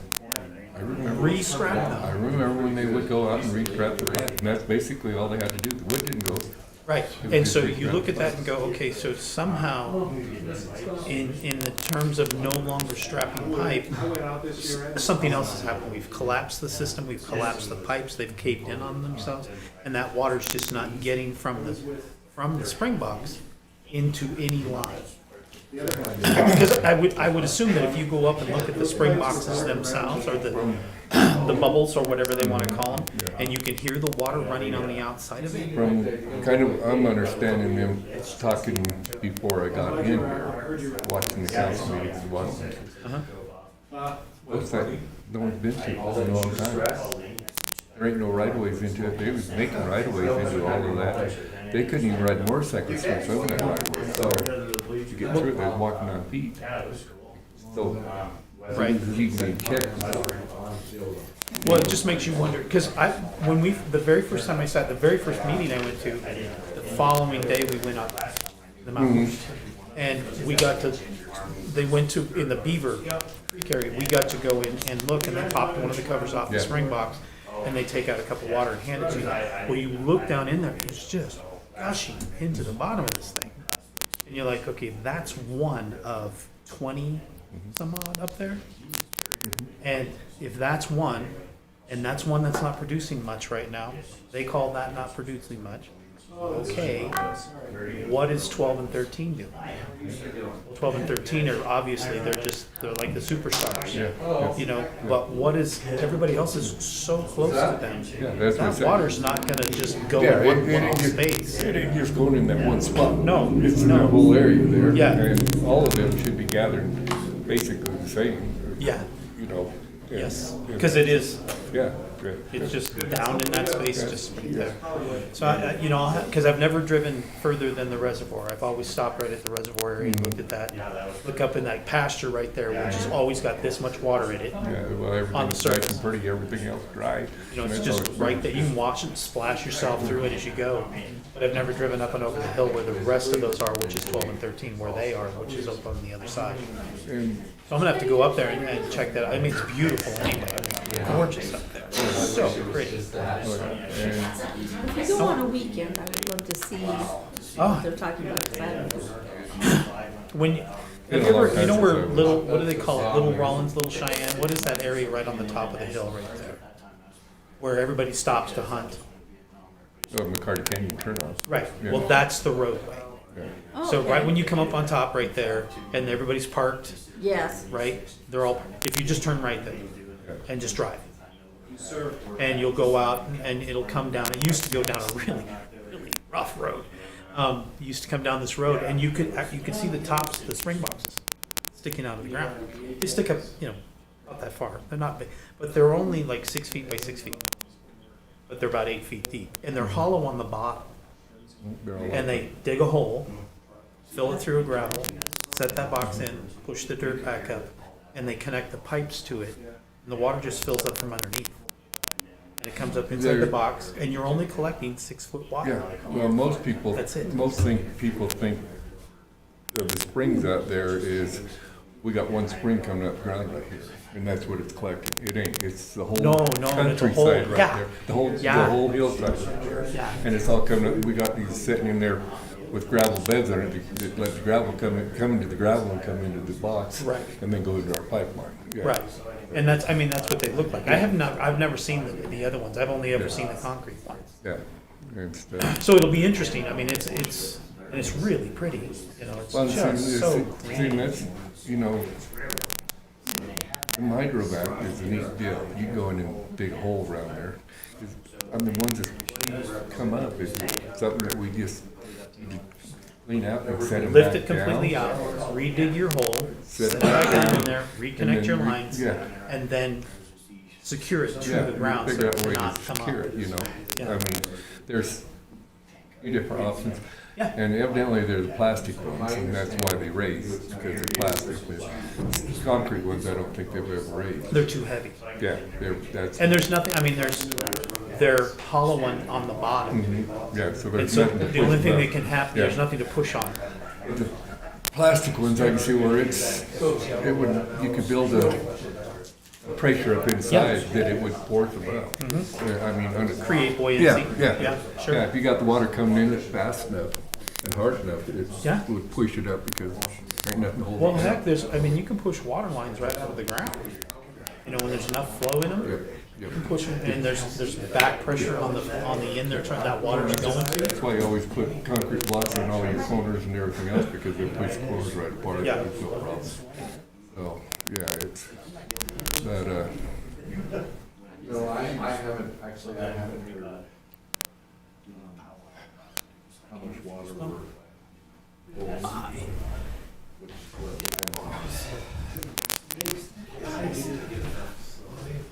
I remember.
re-strap
I
them.
remember when they would go out and restrap the wood, and that's basically all they had to do. The wood didn't go.
Right, and so you look at that and go, okay, so somehow, in the terms of no longer strapping pipe, something else has happened. We've collapsed the system, we've collapsed the pipes, they've caved in on themselves, and that water's just not getting from the spring box into any line. Because I would assume that if you go up and look at the spring boxes themselves, or the bubbles, or whatever they wanna call them, and you can hear the water running on the outside of it,
From kind of, I'm understanding them talking before I got in here, watching the council meetings and watching. Looks like no one's been to it in a long time. There ain't no right of ways into it. They was making right of ways into all of that. They couldn't even ride motorcycles through some of that right of ways. So to get through it, they was walking on feet. So,
Right.
you can check.
Well, it just makes you wonder, because the very first time I sat, the very first meeting I went to, the following day we went up the mountain. And we got to, they went to, in the Beaver Creek area, we got to go in and look, and they popped one of the covers off the
Yeah.
spring box, and they take out a cup of water and hand it to you. Well, you look down in there, it's just gushing into the bottom of this thing. And you're like, okay, that's one of 20 some odd up there. And if that's one, and that's one that's not producing much right now, they call that not producing much. Okay, what is 12 and 13 doing? 12 and 13 are obviously, they're like the superstars, you know, but what is, everybody else is so close to them.
Yeah, that's what I'm
That
saying.
water's not gonna just go
Yeah,
in
it
one
ain't just-
space.
It ain't just going in that one spot.
No,
It's in
no.
that whole area there.
Yeah.
And all of them should be gathered basically the same.
Yeah,
You know. and-
yes,
and-
because it is,
Yeah, good.
it's just down in that space, just right there. So you know, because I've never driven further than the reservoir. I've always stopped right at the reservoir area and looked at that. Look up in that pasture right there, which has always got this much water in it.
Yeah, well,
On the
everything's nice
surface.
and pretty, everything else dry.
You know, it's
And
just
that's always
right there. You can watch it, splash yourself through it as you go. But I've never driven up and over the hill where the rest of those are, which is 12 and 13, where they are, which is up on the other side.
And
So I'm gonna have to go up there and check that out. I mean, it's beautiful anyway. I mean, gorgeous up there. So pretty.
and
If you go on a weekend, I would love to see
Oh.
what they're talking about, 'cause I haven't been there.
When, have you ever, you know where little, what do they call it? Little Rawlins, Little Cheyenne? What is that area right on the top of the hill right there? Where everybody stops to hunt?
McCarty Canyon turnoff.
Right.
Yeah.
Well, that's the roadway.
Oh,
So
okay.
right when you come up on top right there and everybody's parked,
Yes,
right? They're all, if you just turn right there and just drive. And you'll go out and it'll come down. It used to go down a really, really rough road. It used to come down this road and you could see the tops of the spring boxes sticking out of the ground. They stick up, you know, not that far. They're not big, but they're only like 6 feet by 6 feet. But they're about 8 feet deep and they're hollow on the bottom.
They're all
And they dig a hole, fill it through a gravel, set that box in, push the dirt back up, and they connect the pipes to it, and the water just fills up from underneath. And it comes up inside the box, and you're only collecting 6-foot water.
Yeah, well, most people,
That's it.
people think of the springs out there is, we got one spring coming up the ground right here, and that's what it's collecting. It ain't, it's the whole
No, it's a whole-
countryside right
yeah.
there. The whole
Yeah.
hillside right there.
Yeah.
And it's all coming up, we got these sitting in there with gravel beds on it, that let the gravel come into the gravel and come into the box.
Right.
And then go into our pipeline. Yeah.
Right. And that's what they look like. I've never seen the other ones. I've only ever seen the concrete ones.
Yeah, and stuff.
So it'll be interesting. I mean, it's really pretty. You know, it's
Well,
just so
see,
green.
that's, you know, the hydrovac is a neat deal. You go in and dig a hole around there. I mean, ones that come up is something that we just clean out and set them
Lift
back
it completely
down.
out, redig your hole,
Set
set
it
it back
back
down in
down,
there,
and
reconnect
then
your lines,
yeah.
and then secure it to
Yeah,
the ground so
figure
it
out a way
cannot
to
come
secure
up.
it, you know.
Yeah.
I mean, there's few different options.
Yeah.
And evidently they're the plastic ones, and that's why they raise, because they're plastic. But concrete ones, I don't think they've ever raised.
They're too heavy.
Yeah, that's.
And there's nothing, I mean, they're hollow on the bottom.
Mhm. Yeah, so
And
there's
so
nothing to
the only
push
thing
back.
that can happen,
Yeah.
there's nothing to push on.
The plastic ones, I can see where you could build a pressure up inside that it would force above. Yeah, I mean,
Create buoyancy.
Yeah,
Sure.
Yeah, if you got the water coming in it fast enough and hard enough, it
Yeah.
would push it up because ain't nothing holding
Well,
it
heck,
up.
you can push water lines right out of the ground. You know, when there's enough flow in them,
Yep, yep.
you can push them, and there's back pressure on the end there, trying that water's going to.
That's why you always put concrete blocks on all your corners and everything else, because they push the corners right apart.
Yeah.
It's no problem. So, yeah, it's, but,
No, I haven't heard how much water we're pulling.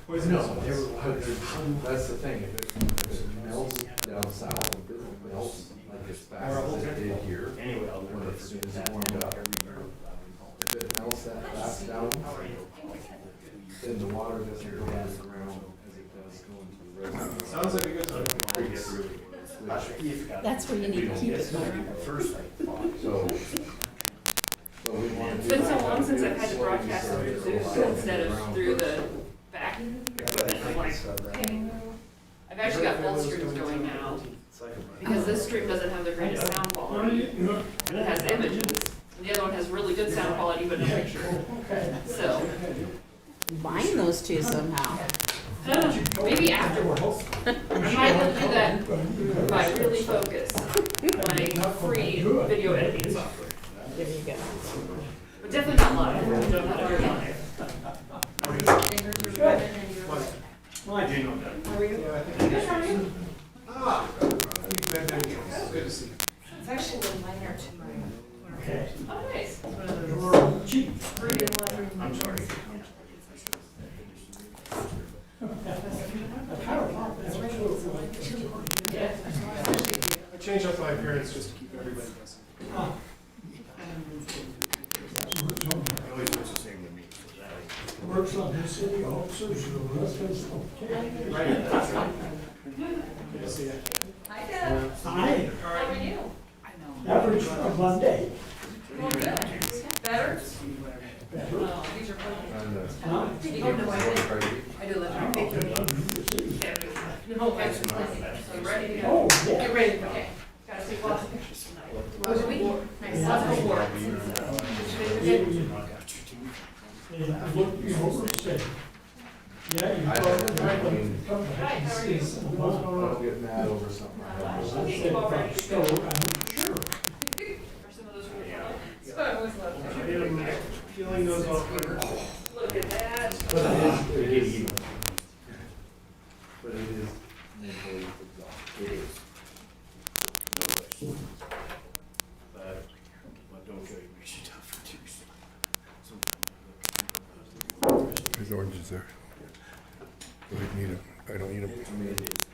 Which that's the thing, if it melts down south, if it melts like as fast as it did here, when as soon as it warmed up. If it melts that fast down and the water doesn't go down the ground as it does go into the reservoir.
Sounds like a good time.
That's where you need to keep it.
So we want
It's been so long since I've had to broadcast through Zoom instead of through the back equipment. I'm like, okay. I've actually got full streams going now because this stream doesn't have the greatest sound quality. It has images. And the other one has really good sound quality but no picture. So
Combine those two somehow.
maybe afterwards. I might have to do that if I really focus my free video editing software.
There you go.
But definitely not live. I don't know how to do it live.
Well, I do know that.
How are you?
Good to see you.
It's actually the minor to my. Oh, nice.
I'm sorry.
I changed up my appearance just to keep everybody guessing.
Always looks the same to me.
Works on the city officers,
Right, that's right. Good to see you.
Hi, Deb.
Hi,
How are you?
average for Monday.
Well, good. Better? Oh, these are fun.
Huh?
Oh, no, I did. I do live on vacation. No, actually, so ready to go.
Oh, yeah.
Get ready, okay. Gotta take lots of pictures tonight. How was your week? Nice, lots of work.
And look, you know, say, yeah, you probably right when you come
Hi,
back.
how are you?
I'll get mad over something.
I said, if I'm still around, sure.
Are some of those really fun? So I always love that.
Feeling those awkward.
Look at that.
But it is mentally exhausting.
It is. But don't go, you should tough too.
There's oranges there. I don't need them. I don't need them.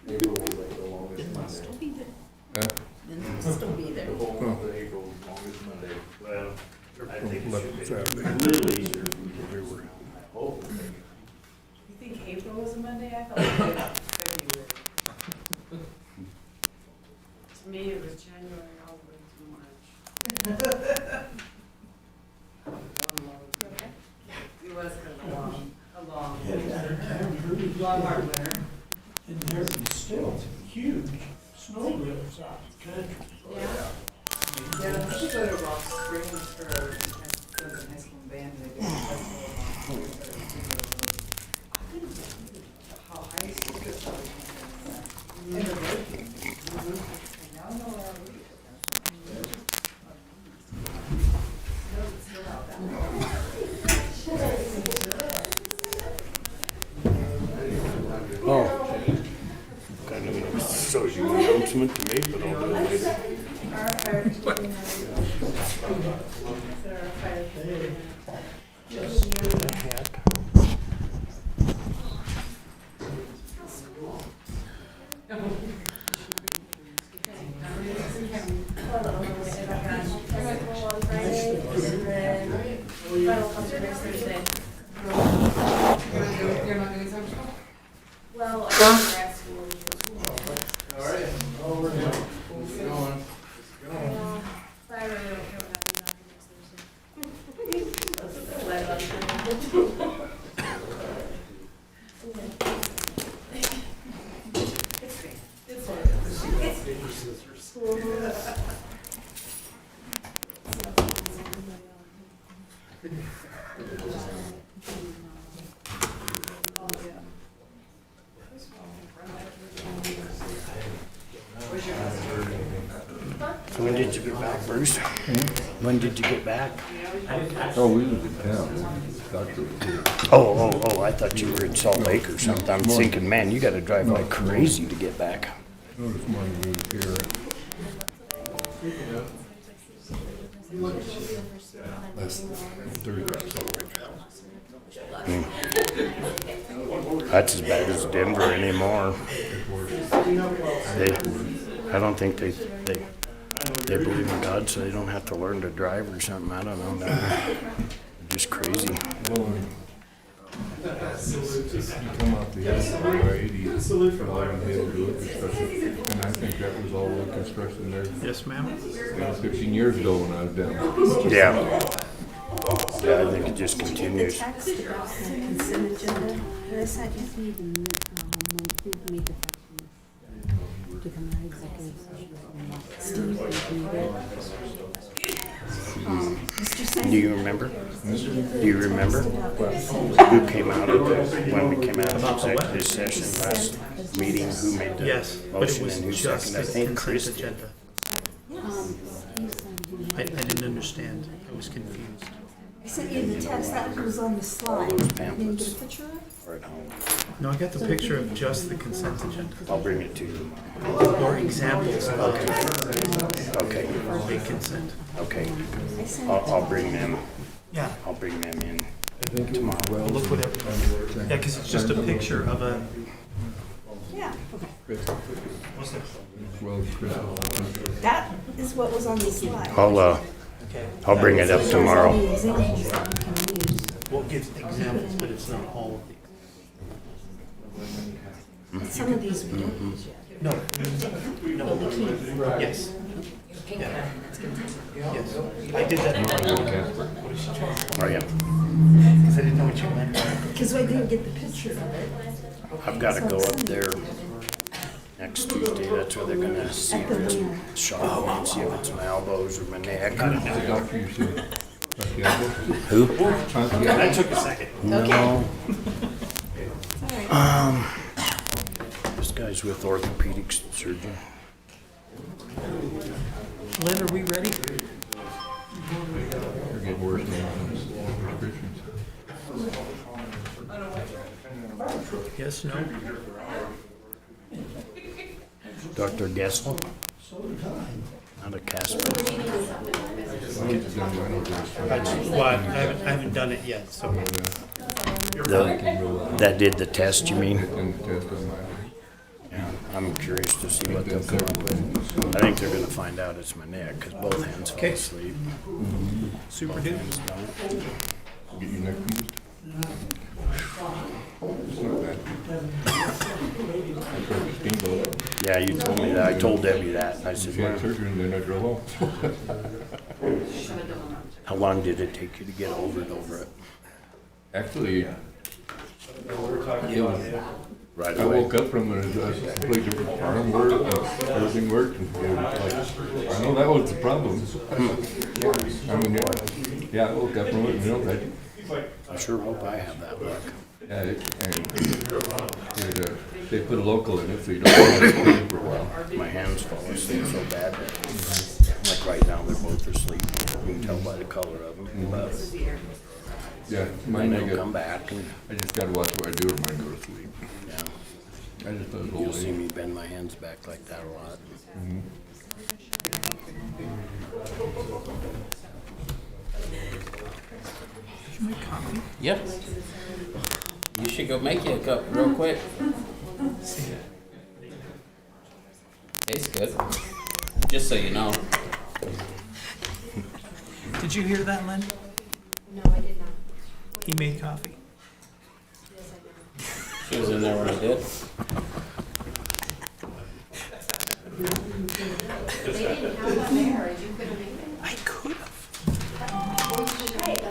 April was like the longest Monday.
Still be there.
Huh?
Then it'll still be there.
The whole month of April was the longest Monday.
Well, I think
Let
it
it
should
Saturday.
be a little easier.
They were.
You think April was a Monday? I thought it was February. To me, it was January all the way to March. It was kind of a long, long hard winter.
And there's still huge snowdrifts out in the country.
Yeah. Yeah, we should go to Rock Springs for the high school band. They do a festival. How high is it? In the break. I know where we no, it's still out that way.
Oh. Kind of so you an announcement to make, but I'll do it later.
You're not doing something? Well, I think grad school.
All right. Oh, we're going.
But I really don't care what happens after next Thursday. It's great. It's
So when did you get back, Bruce? When did you get back?
Oh, we was in town. Doctor was here.
Oh, I thought you were in Salt Lake or something. I'm thinking, man, you gotta drive like crazy to get back.
No, this morning we was here. Less than 30 drops all the way down.
That's as bad as Denver anymore. I don't think they believe in God, so they don't have to learn to drive or something. I don't know. Just crazy.
Well, come out the end of the 80, for allowing him to do it, especially, and I think that was all the construction there,
Yes, ma'am.
15 years ago when I was down.
Yeah. Yeah, I think it just continues.
Text about the consent agenda. This I just need to, when we meet the to come out of executive session. Steve, will you read? Mr. Sanger.
Do you remember? Do you remember who came out of the, when we came out of executive session last meeting, who made the
Yes, but it
motion
was
and who
just
seconded? I
the
think
consent
Chris did.
agenda. I didn't understand. I was confused.
I sent you the text that was on the slide.
those
You didn't get
pamphlets.
a picture of it?
Or at home.
No, I got the picture of just the consent agenda,
I'll bring it to you.
or examples of
Okay,
big consent.
okay.
I sent
I'll bring them,
Yeah,
I'll bring them in tomorrow.
I'll look whatever. Yeah, because it's just a picture of a.
Yeah, okay.
Well, Chris,
That is what was on the slide.
I'll bring it up tomorrow.
The examples that you can use.
Well, it gives examples, but it's not all of these.
Some of these we don't use yet.
No,
But we can.
yes. Yeah. Yes, I did that
Oh, yeah.
because I didn't know what you meant.
Because I didn't get the picture of it.
I've got to go up there next Tuesday. That's where they're gonna see if it's sharp and see if it's my elbows or my neck.
the doctor you see,
Who?
That took a second.
No. This guy's with orthopedic surgeon.
Lynn, are we ready?
They're getting worse now. Prescriptions.
Yes, no?
Dr. Gessel? Out of Casper.
It's done, I know there's-
Well, I haven't done it yet, so.
That did the test, you mean?
And the test on mine.
Yeah, I'm curious to see what they'll come up with. I think they're gonna find out it's my neck, cause both hands fall
Okay.
asleep.
Super
Both
dude.
hands don't.
Get your neck fused? It's not bad. I tried to steamboat.
Yeah, you told me that. I told Debbie that. I said,
She had
well,
surgery and then I drove home.
how long did it take you to get over it?
Actually,
Right
I
away.
woke up from it, a completely different arm worked, everything worked, and it was like, I know that was the problem. I mean, yeah, I woke up from it,
I sure hope I have that luck.
they put a local in it, so you don't have to sleep for a while.
My hands fall asleep so bad. Like right now, they're both asleep. You can tell by the color of them. But
Yeah,
then
mine,
they'll come back and,
I just gotta watch what I do or mine go to sleep.
yeah.
I just thought it was
You'll
old
see
age.
me bend my hands back like that a lot.
Did you make coffee?
Yep. You should go make you a cup real quick. Tastes good. Just so you know.
Did you hear that, Lynn?
No, I did not.
He made coffee.
She was in there when I did.
They didn't have one there, you could have made it.
I could have.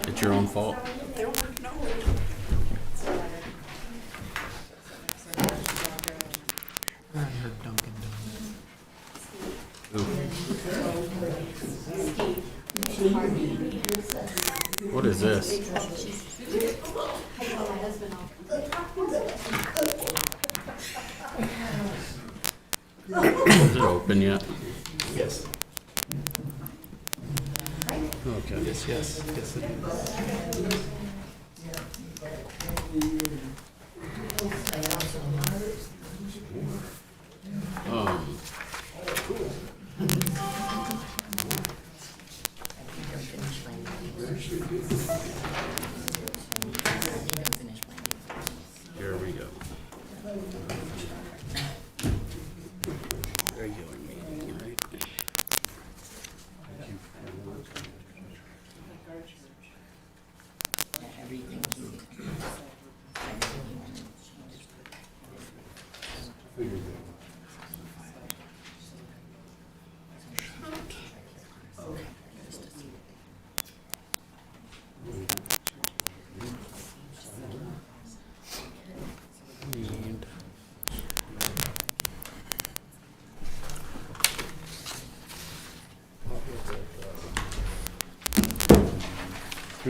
It's your own fault.
I heard Dunkin'
What is this? Is it open yet?
Yes.
Okay.
Yes, yes, yes. It is.
Um, here we go. Regular meeting, right?
This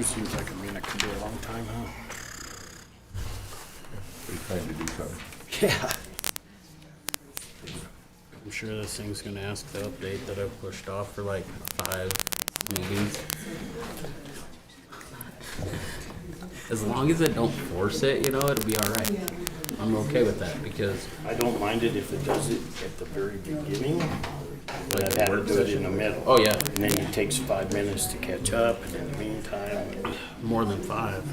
seems like it could be a long time, huh?
Pretty trying to do something.
Yeah.
I'm sure this thing's gonna ask the update that I've pushed off for like 5 meetings. As long as it don't force it, you know, it'll be all right. I'm okay with that because
I don't mind it if it does it at the very beginning, but
Like
I've
a
had
work
to do it in
session?
the middle.
Oh, yeah.
And then it takes 5 minutes to catch up, and in the meantime,
more than 5.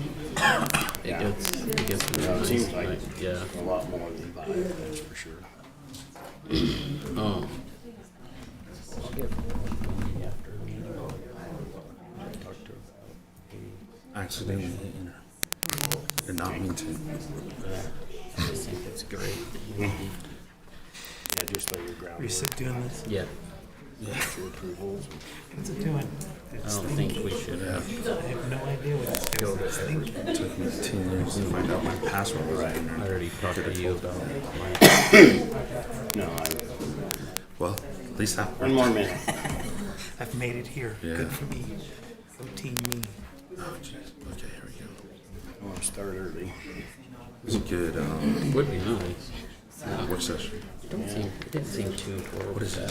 It
Yeah.
gets really
it
nice.
seems like
Yeah.
a lot more than 5, that's for sure.
Oh.
Accidentally hit enter. Did not mean to.
I just think it's great.
Yeah, just lay your ground.
Reset doing this.
Yeah.
What's it doing?
I don't think we should have.
I have no idea what it's doing. It's thinking.
It took me 10 years to find out my password.
Right.
I already talked to you about my.
No,
Well, at least that
one more minute.
I've made it here.
Yeah.
Good for me. Go team me.
Oh, jeez. Okay, here we go.
I want to start early.
It's a good
Would be nice.
work session.
It didn't seem too horrible. What is that?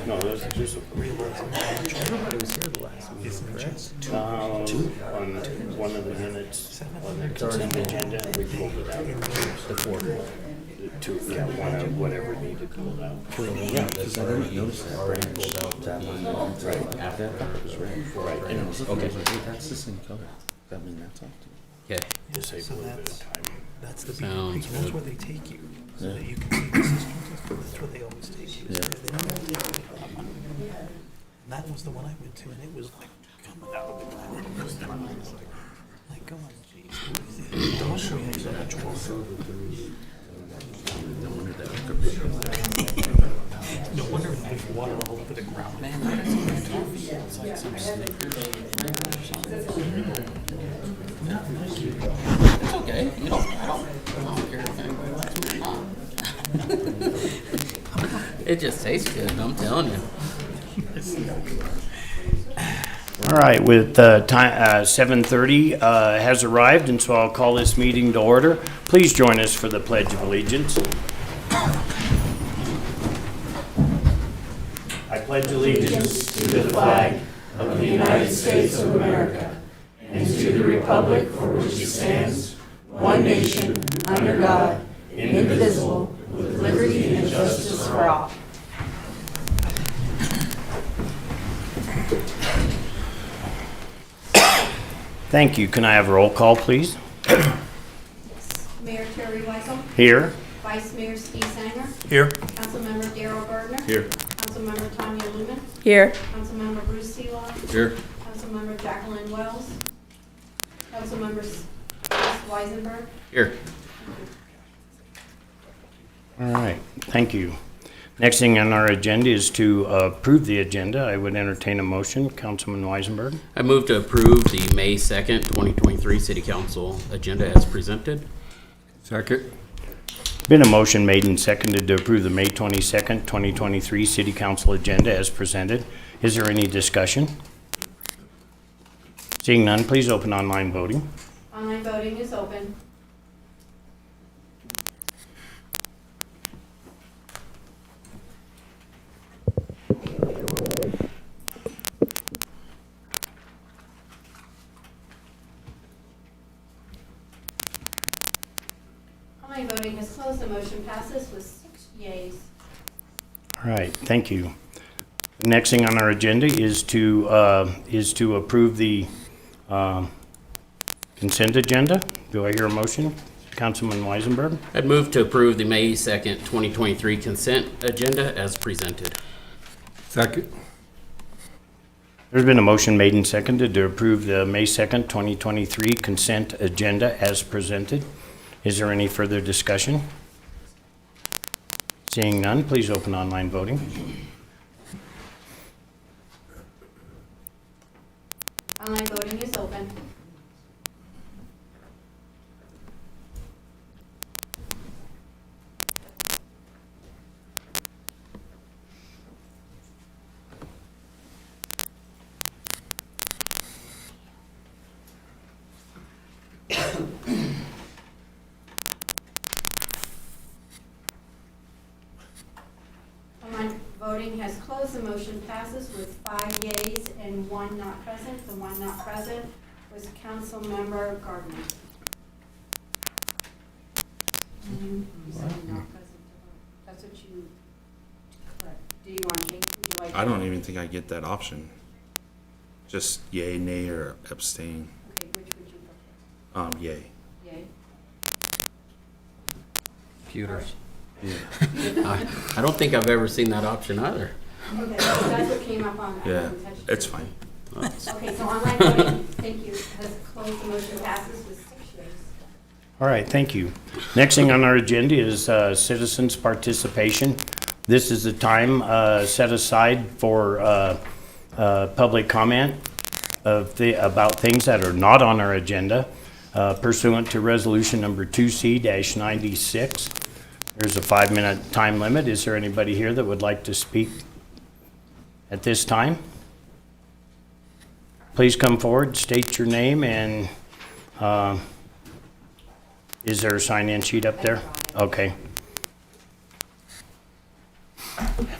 No, this is just
Everybody was here the last meeting, correct?
on one of the minutes on the consent agenda, we pulled it out.
The 4th.
Yeah, one of whatever needed pulled out.
Yeah, that's already pulled out to be right after.
Right.
And I was looking, I was like, hey, that's the same color. That mean that's off too.
Okay.
Just save a little bit of time.
That's the
Sounds
beauty. That's
good.
where they take you. So that you can see the systems. That's where they always take you.
Yeah.
They don't take you. And that was the one I went to, and it was like coming out of the ground. It was like going, geez. Don't show me so much water. No wonder there's water all over the ground. Man, it's like some
It's okay. You don't, I don't care if anybody likes it or not. It just tastes good, I'm telling you.
All right, with time 7:30 has arrived, and so I'll call this meeting to order. Please join us for the Pledge of Allegiance. I pledge allegiance to the flag of the United States of America and to the republic for which it stands, one nation, under God, indivisible, with liberty and justice for all. Thank you. Can I have a roll call, please?
Mayor Terry Weissel,
Here.
Vice Mayor Steve Sanger,
Here.
Councilmember Darrell Gardner.
Here.
Councilmember Tanya Lumen,
Here.
Councilmember Bruce Seelock,
Sure.
Councilmember Jacqueline Wells, Councilmember Chris Weisenberg.
Here.
All right, thank you. Next thing on our agenda is to approve the agenda. I would entertain a motion. Councilman Weisenberg.
I move to approve the May 2nd, 2023 City Council agenda as presented.
Second?
Been a motion made and seconded to approve the May 22nd, 2023 City Council agenda as presented. Is there any discussion? Seeing none, please open online voting.
Online voting is open. Online voting is closed. The motion passes with 6 yeas.
All right, thank you. The next thing on our agenda is to approve the consent agenda. Do I hear a motion? Councilman Weisenberg?
I'd move to approve the May 2nd, 2023 consent agenda as presented.
Second?
There's been a motion made and seconded to approve the May 2nd, 2023 consent agenda as presented. Is there any further discussion? Seeing none, please open online voting.
Online voting is open. Online voting has closed. The motion passes with 5 yeas and 1 not present. The 1 not present was Councilmember Gardner. You said not present to vote. That's what you, correct. Do you want to change? Would you like?
I don't even think I get that option. Just yay, nay, or abstain.
Okay, which would you prefer?
Yay.
Yay?
Computers. I don't think I've ever seen that option either.
Okay, so that's what came up on. I
Yeah,
haven't touched
it's
it.
fine.
Okay, so online voting, thank you, has closed. The motion passes with 6 yeas.
All right, thank you. Next thing on our agenda is citizens' participation. This is the time set aside for public comment about things that are not on our agenda pursuant to resolution number 2C-96. There's a 5-minute time limit. Is there anybody here that would like to speak at this time? Please come forward, state your name, and is there a sign-in sheet up there? Okay.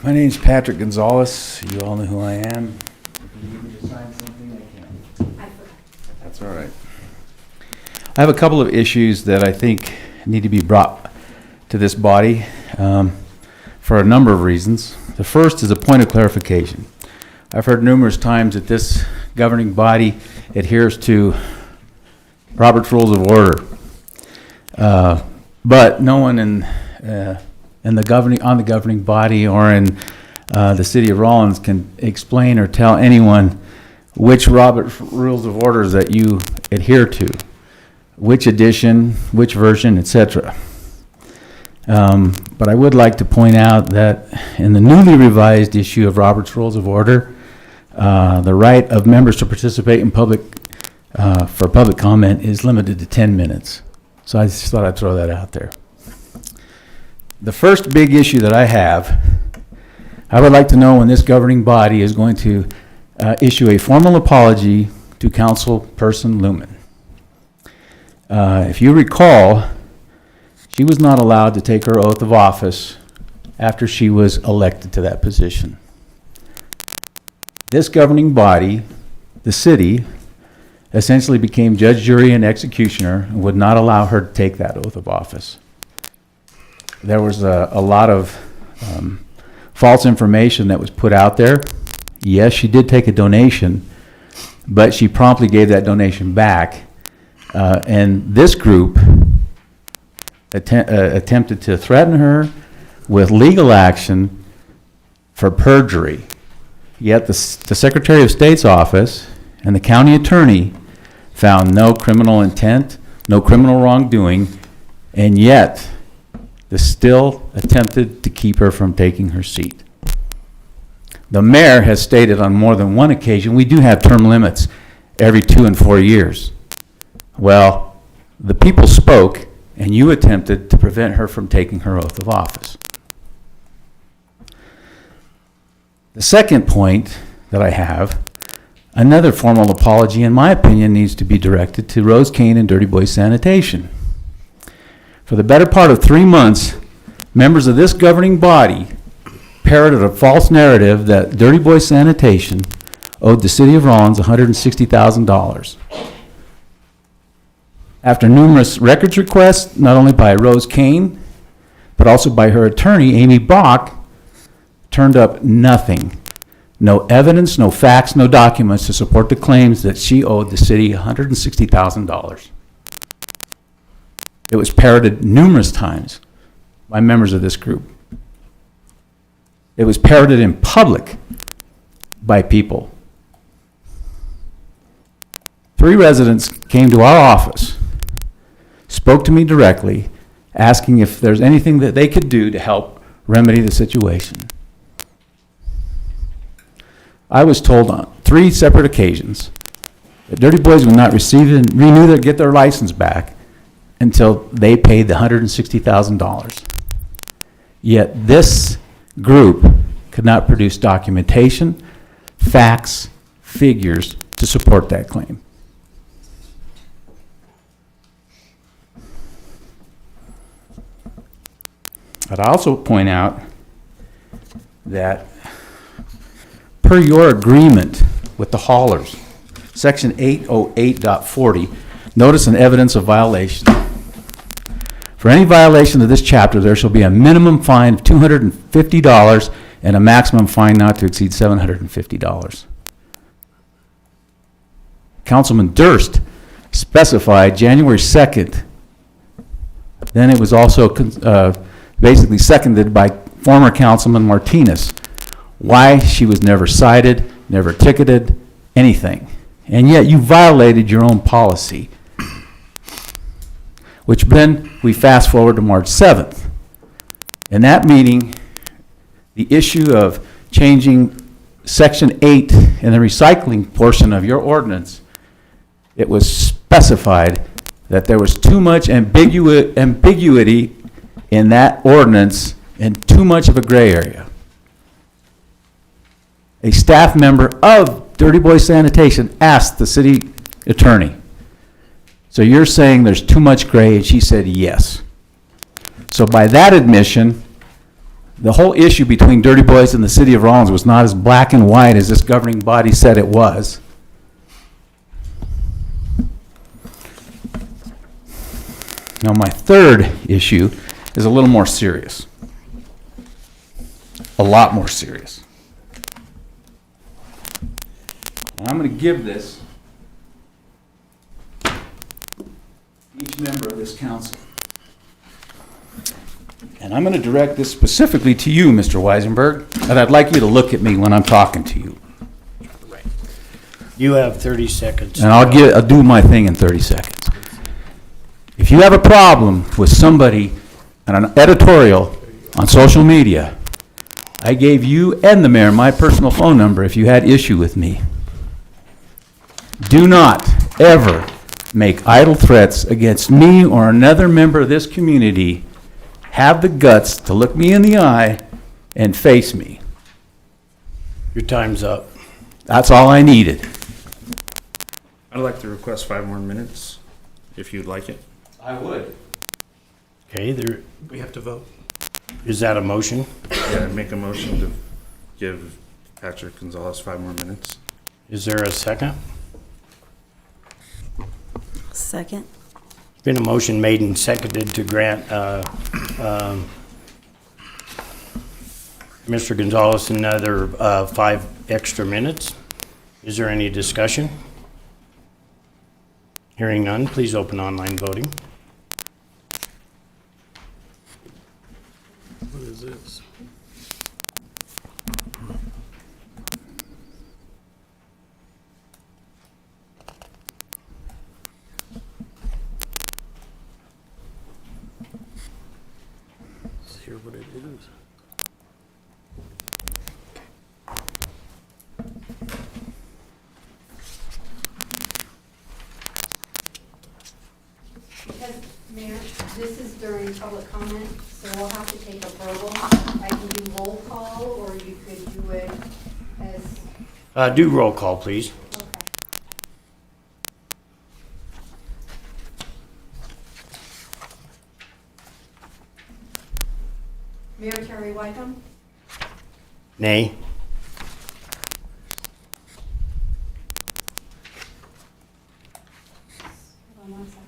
My name's Patrick Gonzalez. You all know who I am. If you need me to sign something, I can. That's all right. I have a couple of issues that I think need to be brought to this body for a number of reasons. The first is a point of clarification. I've heard numerous times that this governing body adheres to Robert's Rules of Order, but no one in the governing body or in the city of Rawlins can explain or tell anyone which Robert's Rules of Orders that you adhere to, which edition, which version, etc. But I would like to point out that in the newly revised issue of Robert's Rules of Order, the right of members to participate in public for public comment is limited to 10 minutes. So I just thought I'd throw that out there. The first big issue that I would like to know when this governing body is going to issue a formal apology to Councilperson Lumen. If you recall, she was not allowed to take her oath of office after she was elected to that position. This governing body, the city, essentially became judge, jury, and executioner and would not allow her to take that oath of office. There was a lot of false information that was put out there. Yes, she did take a donation, but she promptly gave that donation back. And this group attempted to threaten her with legal action for perjury. Yet the Secretary of State's office and the county attorney found no criminal intent, no criminal wrongdoing, and yet they still attempted to keep her from taking her seat. The mayor has stated on more than one occasion, we do have term limits every 2 and 4 years. Well, the people spoke, and you attempted to prevent her from taking her oath of office. The second point that I have, another formal apology, in my opinion, needs to be directed to Rose Kane and Dirty Boy Sanitation. For the better part of 3 months, members of this governing body parroted a false narrative that Dirty Boy Sanitation owed the city of Rawlins $160,000. After numerous records requests, not only by Rose Kane, but also by her attorney, Amy Bach, turned up nothing. No evidence, no facts, no documents to support the claims that she owed the city $160,000. It was parroted numerous times by members of this group. It was parroted in public by people. 3 residents came to our office, spoke to me directly, asking if there's anything that they could do to help remedy the situation. I was told on 3 separate occasions that Dirty Boys would not get their license back until they paid the $160,000. Yet this group could not produce documentation, facts, figures to support that claim. I'd also point out that per your agreement with the haulers, section 808.40, notice and evidence of violation. For any violation of this chapter, there shall be a minimum fine of $250 and a maximum fine not to exceed $750. Councilman Durst specified January 2nd. Then it was also basically seconded by former Councilman Martinez, why she was never cited, never ticketed, anything. And yet you violated your own policy. Which then we fast forward to March 7th. In that meeting, the issue of changing section 8 in the recycling portion of your ordinance, it was specified that there was too much ambiguity in that ordinance and too much of a gray area. A staff member of Dirty Boy Sanitation asked the city attorney, so you're saying there's too much gray, and she said yes. So by that admission, the whole issue between Dirty Boys and the city of Rawlins was not as black and white as this governing body said it was. Now my third issue is a little more serious. A lot more serious. And I'm going to give this each member of this council. And I'm going to direct this specifically to you, Mr. Weisenberg, and I'd like you to look at me when I'm talking to you.
You have 30 seconds.
And I'll do my thing in 30 seconds. If you have a problem with somebody on an editorial on social media, I gave you and the mayor my personal phone number if you had issue with me. Do not ever make idle threats against me or another member of this community. Have the guts to look me in the eye and face me.
Your time's up.
That's all I needed.
I'd like to request 5 more minutes, if you'd like it.
I would.
Okay,
We have to vote.
is that a motion?
Yeah, make a motion to give Patrick Gonzalez 5 more minutes.
Is there a second?
Second.
Been a motion made and seconded to grant Mr. Gonzalez another 5 extra minutes. Is there any discussion? Hearing none, please open online voting.
What is this? Let's hear what it is.
Because, Mayor, this is during public comment, so we'll have to take a verbal. I can do roll call, or you could do it as,
Do roll call, please.
okay. Mayor Terry Wycombe,
Nay.
hold on one second.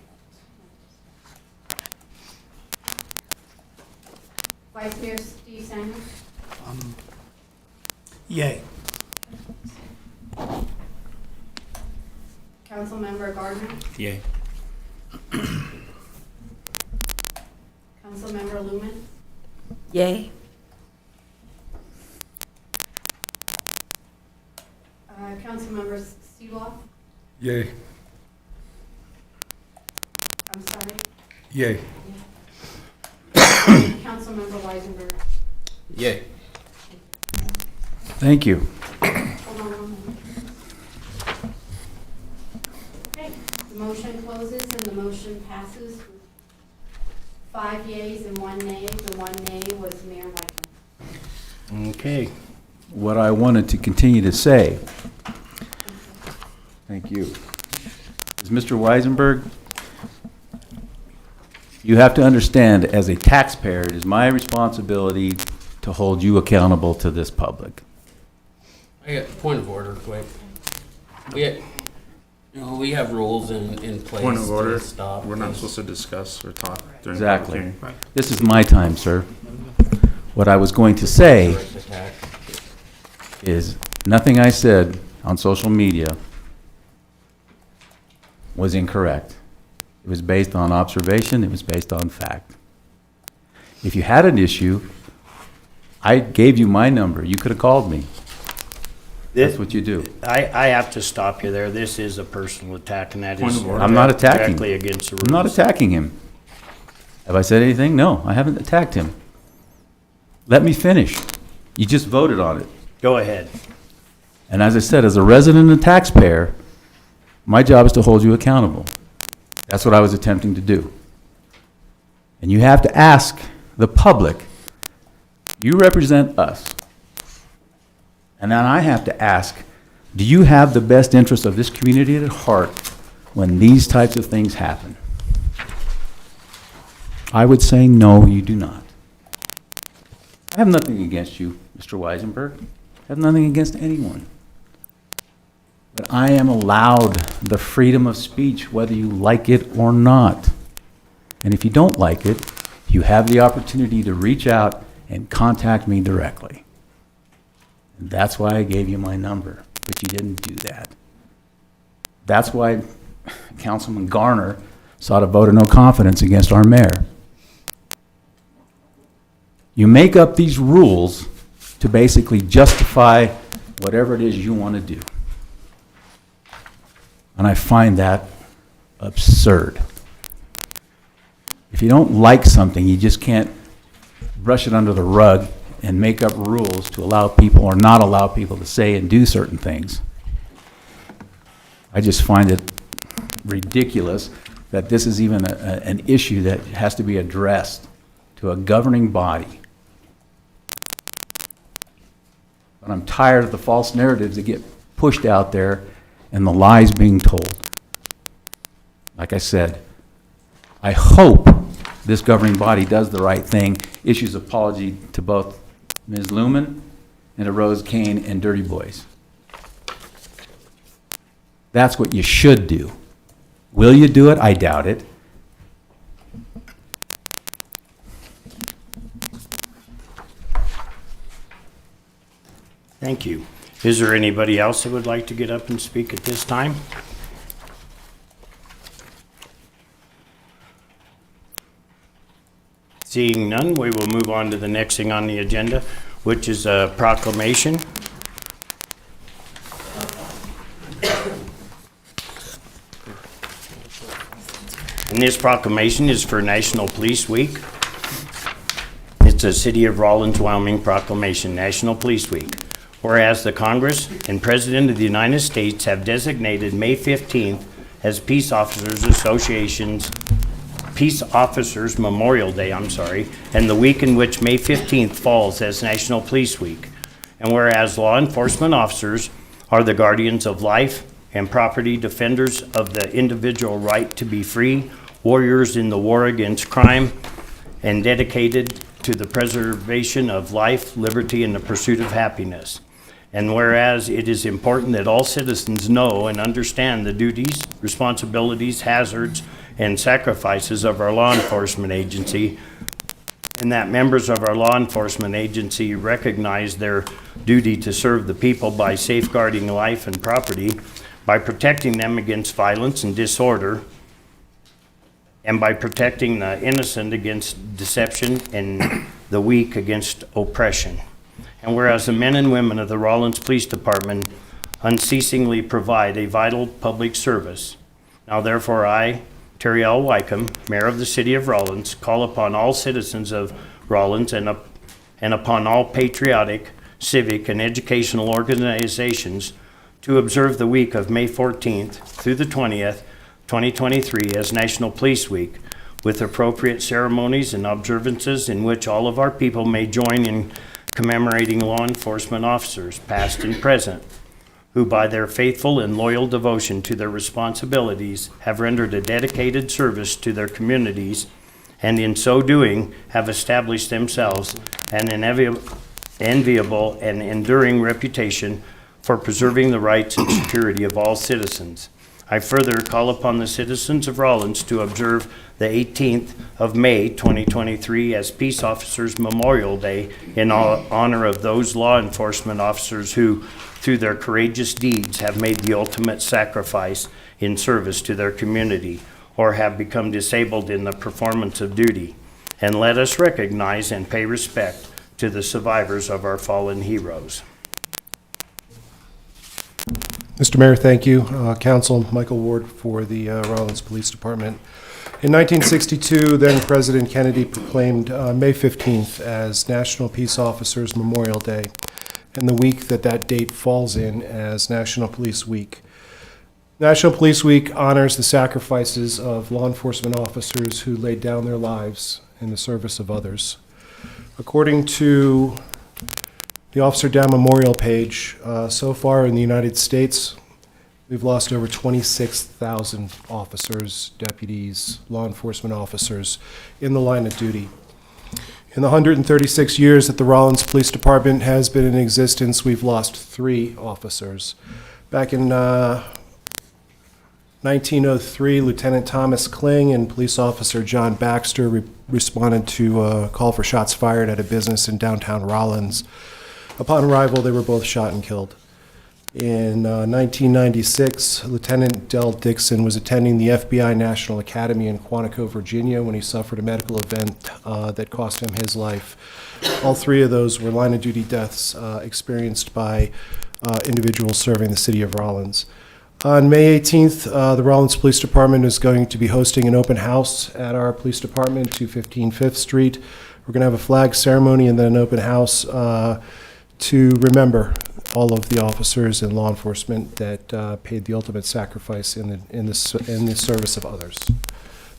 Vice Mayor Steve Samuels,
Yay.
Councilmember Gardner,
Yay.
Councilmember Lumen,
Yay.
Councilmember Seeloff,
Yay.
I'm sorry,
Yay.
Councilmember Weisenberg.
Yay.
Thank you.
Okay, the motion closes and the motion passes with 5 yeas and 1 nay. The 1 nay was Mayor White.
Okay.
What I wanted to continue to say, thank you, is Mr. Weisenberg, you have to understand, as a taxpayer, it is my responsibility to hold you accountable to this public.
I got a point of order, quick. We have rules in place
Point of order,
to stop.
we're not
this.
supposed to discuss or talk during. the
Exactly.
hearing.
This is my time, sir. What I was going to say
Direct attack.
is nothing I said on social media was incorrect. It was based on observation, it was based on fact. If you had an issue, I gave you my number, you could have called me. That's what you do.
I have to stop you there. This is a personal attack, and that
Point
is
of order.
I'm not attacking.
directly against the rules.
I'm not attacking him. Have I said anything? No, I haven't attacked him. Let me finish. You just voted on it.
Go ahead.
And as I said, as a resident and taxpayer, my job is to hold you accountable. That's what I was attempting to do. And you have to ask the public, you represent us. And then I have to ask, do you have the best interest of this community at heart when these types of things happen? I would say no, you do not. I have nothing against you, Mr. Weisenberg. I have nothing against anyone. But I am allowed the freedom of speech, whether you like it or not. And if you don't like it, you have the opportunity to reach out and contact me directly. And that's why I gave you my number, but you didn't do that. That's why Councilman Garner sought a vote of no confidence against our mayor. You make up these rules to basically justify whatever it is you want to do. And I find that absurd. If you don't like something, you just can't brush it under the rug and make up rules to allow people or not allow people to say and do certain things. I just find it ridiculous that this is even an issue that has to be addressed to a governing body. But I'm tired of the false narratives that get pushed out there and the lies being told. Like I said, I hope this governing body does the right thing, issues apology to both Ms. Lumen and to Rose Kane and Dirty Boys. That's what you should do. Will you do it? I doubt it.
Thank you. Is there anybody else that would like to get up and speak at this time? Seeing none, we will move on to the next thing on the agenda, which is a proclamation. And this proclamation is for National Police Week. It's a City of Rawlins, Wyoming proclamation, National Police Week. Whereas the Congress and President of the United States have designated May 15th as Peace Officers Memorial Day, and the week in which May 15th falls as National Police Week. And whereas law enforcement officers are the guardians of life and property, defenders of the individual right to be free, warriors in the war against crime, and dedicated to the preservation of life, liberty, and the pursuit of happiness. And whereas it is important that all citizens know and understand the duties, responsibilities, hazards, and sacrifices of our law enforcement agency, and that members of our law enforcement agency recognize their duty to serve the people by safeguarding life and property, by protecting them against violence and disorder, and by protecting the innocent against deception and the weak against oppression. And whereas the men and women of the Rawlins Police Department unceasingly provide a vital public service, now therefore I, Terry L. Wycombe, Mayor of the City of Rawlins, call upon all citizens of Rawlins and and upon all patriotic, civic, and educational organizations to observe the week of May 14th through the 20th, 2023 as National Police Week, with appropriate ceremonies and observances in which all of our people may join in commemorating law enforcement officers, past and present, who by their faithful and loyal devotion to their responsibilities have rendered a dedicated service to their communities, and in so doing have established themselves an enviable and enduring reputation for preserving the rights and security of all citizens. I further call upon the citizens of Rawlins to observe the 18th of May 2023 as Peace Officers Memorial Day in honor of those law enforcement officers who, through their courageous deeds, have made the ultimate sacrifice in service to their community or have become disabled in the performance of duty. And let us recognize and pay respect to the survivors of our fallen heroes.
Mr. Mayor, thank you. Council, Michael Ward for the Rawlins Police Department. In 1962, then President Kennedy proclaimed May 15th as National Peace Officers Memorial Day, and the week that date falls in as National Police Week. National Police Week honors the sacrifices of law enforcement officers who laid down their lives in the service of others. According to the Officer Down Memorial page, so far in the United States, we've lost over 26,000 officers, deputies, law enforcement officers in the line of duty. In the 136 years that the Rawlins Police Department has been in existence, we've lost 3 officers. Back in 1903, Lieutenant Thomas Kling and Police Officer John Baxter responded to a call for shots fired at a business in downtown Rawlins. Upon arrival, they were both shot and killed. In 1996, Lieutenant Del Dixon was attending the FBI National Academy in Quantico, Virginia, when he suffered a medical event that cost him his life. All 3 of those were line-of-duty deaths experienced by individuals serving the city of Rawlins. On May 18th, the Rawlins Police Department is going to be hosting an open house at our police department, 215 5th Street. We're going to have a flag ceremony and then an open house to remember all of the officers and law enforcement that paid the ultimate sacrifice in the service of others.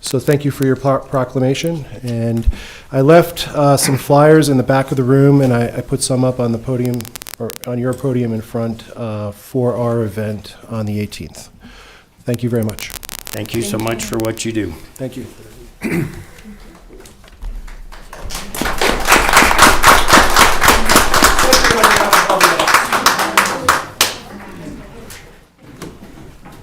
So thank you for your proclamation. And I left some flyers in the back of the room, and I put some up on the podium, or on your podium in front, for our event on the 18th. Thank you very much.
Thank you so much for what you do.
Thank you.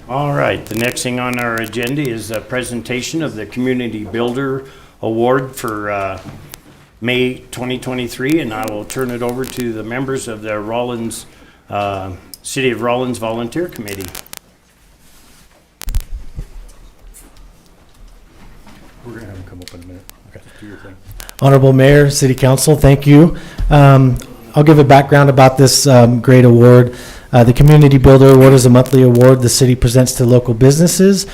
All right, the next thing on our agenda is a presentation of the Community Builder Award for May 2023, and I will turn it over to the members of the Rawlins, City of Rawlins Volunteer Committee.
We're going to have them come up in a minute. Okay. Do your thing.
Honorable Mayor, City Council, thank you. I'll give a background about this great award. The Community Builder Award is a monthly award the city presents to local businesses,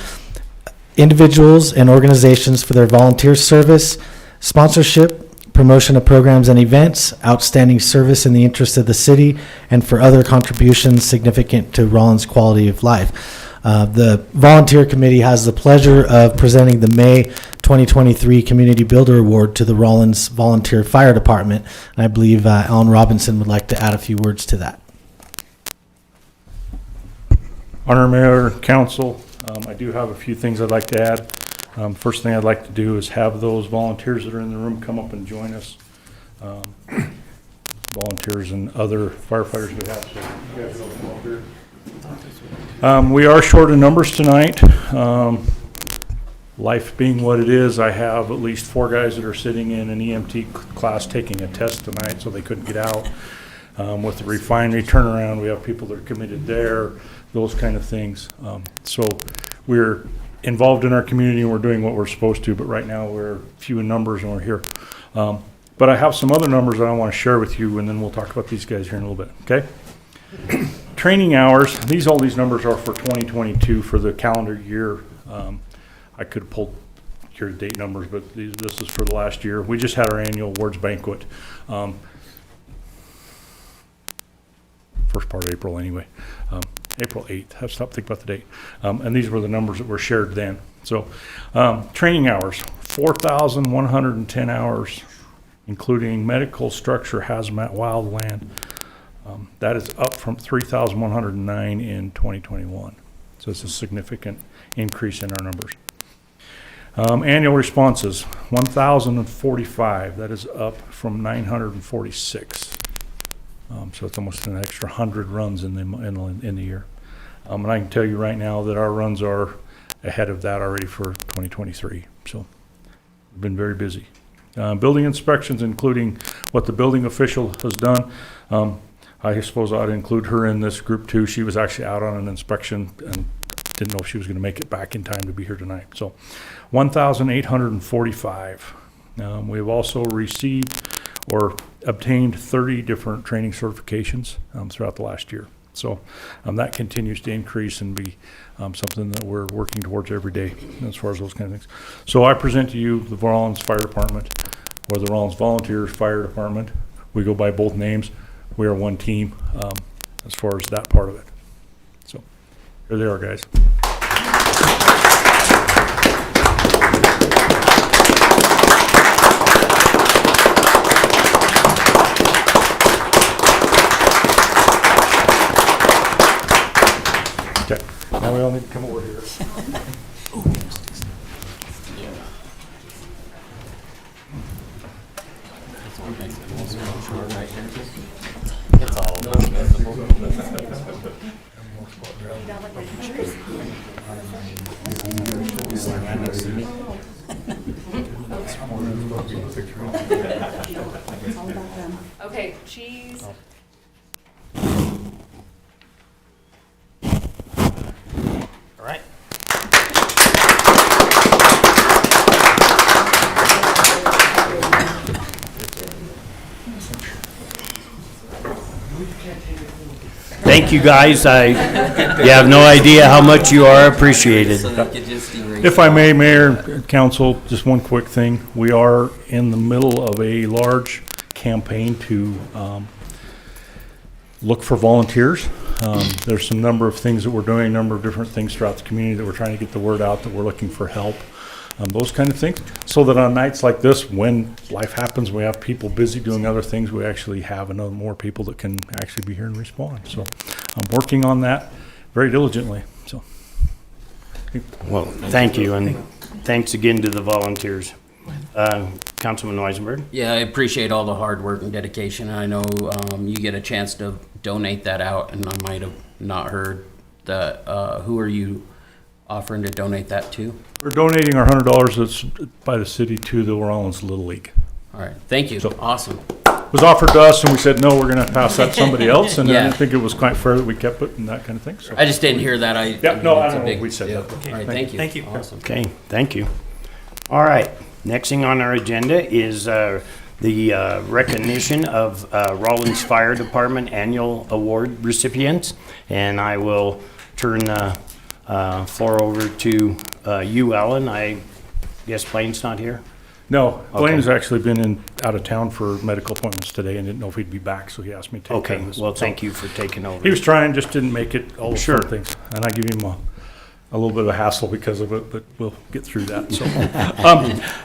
individuals, and organizations for their volunteer service, sponsorship, promotion of programs and events, outstanding service in the interest of the city, and for other contributions significant to Rawlins' quality of life. The Volunteer Committee has the pleasure of presenting the May 2023 Community Builder Award to the Rawlins Volunteer Fire Department. And I believe Alan Robinson would like to add a few words to that.
Honor Mayor, Council, I do have a few things I'd like to add. First thing I'd like to do is have those volunteers that are in the room come up and join us. Volunteers and other firefighters we have. So you guys will come over here. We are short of numbers tonight. Life being what it is, I have at least 4 guys that are sitting in an EMT class taking a test tonight, so they couldn't get out. With the refinery turnaround, we have people that are committed there, those kind of things. So we're involved in our community and we're doing what we're supposed to, but right now we're few in numbers and we're here. But I have some other numbers that I want to share with you, and then we'll talk about these guys here in a little bit, okay? Training hours, all these numbers are for 2022 for the calendar year. I could have pulled year-to-date numbers, but this is for the last year. We just had our annual awards banquet. First part of April anyway, April 8th. I have to stop thinking about the date. And these were the numbers that were shared then. So training hours, 4,110 hours, including medical, structure, hazmat, wildland. That is up from 3,109 in 2021. So it's a significant increase in our numbers. Annual responses, 1,045. That is up from 946. So it's almost an extra 100 runs in the year. And I can tell you right now that our runs are ahead of that already for 2023. So we've been very busy. Building inspections, including what the building official has done. I suppose I ought to include her in this group too. She was actually out on an inspection and didn't know if she was going to make it back in time to be here tonight. So 1,845. We've also received or obtained 30 different training certifications throughout the last year. So that continues to increase and be something that we're working towards every day as far as those kind of things. So I present to you the Rawlins Fire Department, or the Rawlins Volunteers Fire Department. We go by both names. We are one team as far as that part of it. So here they are, guys. Okay, now we all need to come over here.
It's all visible.
Okay, cheese.
All right. Thank you, guys. You have no idea how much you are appreciated.
If I may, Mayor, Council, just one quick thing. We are in the middle of a large campaign to look for volunteers. There's some number of things that we're doing, a number of different things throughout the community that we're trying to get the word out that we're looking for help. Those kind of things, so that on nights like this, when life happens, we have people busy doing other things, we actually have more people that can actually be here and respond. So I'm working on that very diligently. So,
Well, thank you, and thanks again to the volunteers. Councilman Weisenberg?
Yeah, I appreciate all the hard work and dedication. I know you get a chance to donate that out, and I might have not heard that. Who are you offering to donate that to?
we're donating our $100 that's by the city to the Rawlins Little League.
All right, thank you.
So-
Awesome.
It was offered to us, and we said, no, we're going to pass that to somebody else, and I
Yeah.
didn't think it was quite fair that we kept it and that kind of thing. So,
I just didn't hear that.
yeah, no, I
it's a
don't know
big-
if we said
yeah.
that.
All right, thank you.
Thank you.
Awesome.
Okay, thank you. All right, next thing on our agenda is the recognition of Rawlins Fire Department Annual Award recipients, and I will turn the floor over to you, Alan. I guess Blaine's not here?
No,
Okay.
Blaine's actually been out of town for medical appointments today and didn't know if he'd be back, so he asked me to take care
Okay,
of this.
well,
So
thank you for taking over.
he was trying, just didn't make it, all the
Sure.
fun things. And I give him a little bit of a hassle because of it, but we'll get through that.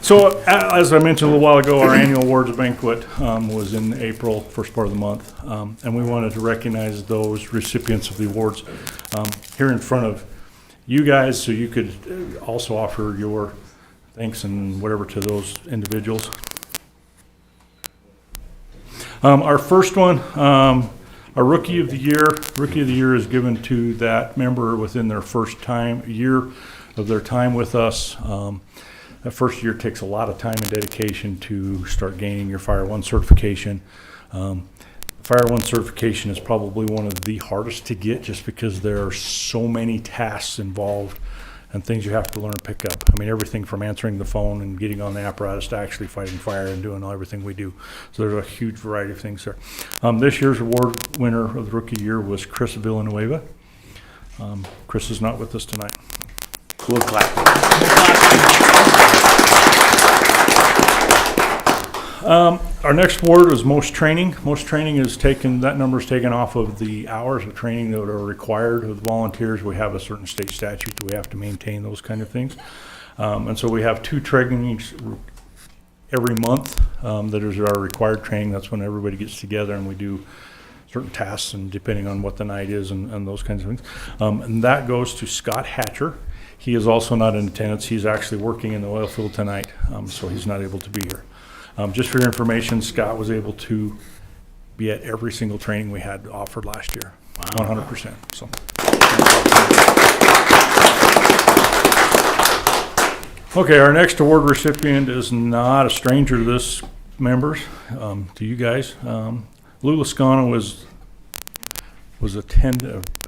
So, as I mentioned a little while ago, our annual awards banquet was in April, first part of the month. And we wanted to recognize those recipients of the awards here in front of you guys, so you could also offer your thanks and whatever to those individuals. Our first one, our Rookie of the Year. Rookie of the Year is given to that member within their first year of their time with us. That first year takes a lot of time and dedication to start gaining your Fire One certification. Fire One certification is probably one of the hardest to get, just because there are so many tasks involved and things you have to learn to pick up. I mean, everything from answering the phone and getting on the apparatus to actually fighting fire and doing everything we do. So there's a huge variety of things there. This year's award winner of the Rookie Year was Chris Villanueva. Chris is not with us tonight.
We'll clap.
Our next award is most training. Most training is taken, that number is taken off of the hours of training that are required of volunteers. We have a certain state statute that we have to maintain, those kind of things. And so we have 2 trainings every month that is our required training. That's when everybody gets together and we do certain tasks, and depending on what the night is and those kinds of things. And that goes to Scott Hatcher. He is also not in attendance. He's actually working in the oil field tonight, so he's not able to be here. Just for your information, Scott was able to be at every single training we had offered last year, 100%. So. Okay, our next award recipient is not a stranger to this, members, to you guys. Lou Lascano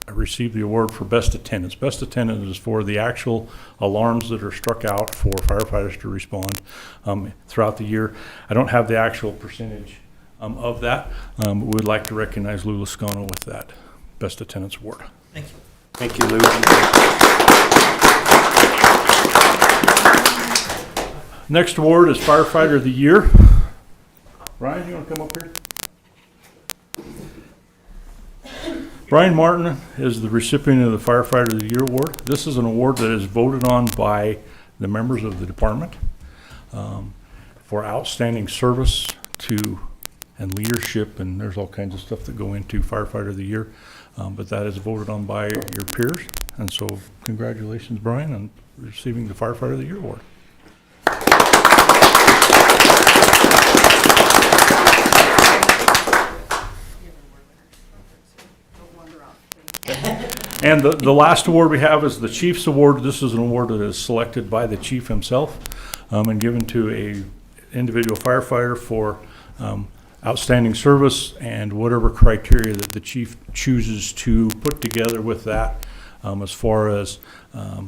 received the award for best attendance. Best attendance is for the actual alarms that are struck out for firefighters to respond throughout the year. I don't have the actual percentage of that, but we'd like to recognize Lou Lascano with that best attendance award.
Thank you. Thank you, Lou.
Next award is Firefighter of the Year. Ryan, you want to come up here? Brian Martin is the recipient of the Firefighter of the Year award. This is an award that is voted on by the members of the department for outstanding service to and leadership, and there's all kinds of stuff that go into Firefighter of the Year, but that is voted on by your peers. And so congratulations, Brian, on receiving the Firefighter of the Year award. And the last award we have is the Chief's Award. This is an award that is selected by the chief himself and given to a individual firefighter for outstanding service and whatever criteria that the chief chooses to put together with that as far as a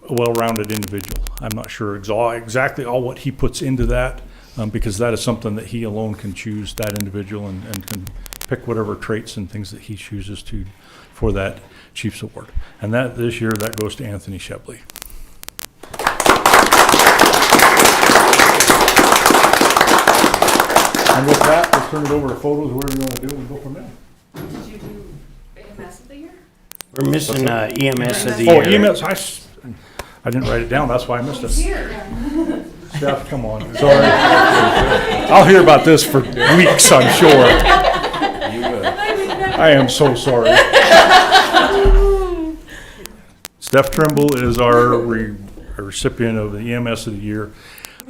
well-rounded individual. I'm not sure exactly all what he puts into that because that is something that he alone can choose, that individual, and can pick whatever traits and things that he chooses to for that Chief's Award. And that this year, that goes to Anthony Shepley. And with that, let's turn it over to photos, whatever you want to do, and go from there.
Did you do EMS of the year?
We're missing EMS of the year.
Oh, EMS, I didn't write it down, that's why I missed it. Steph, come on, sorry. I'll hear about this for weeks, I'm sure. I am so sorry. Steph Trimble is our recipient of the EMS of the Year.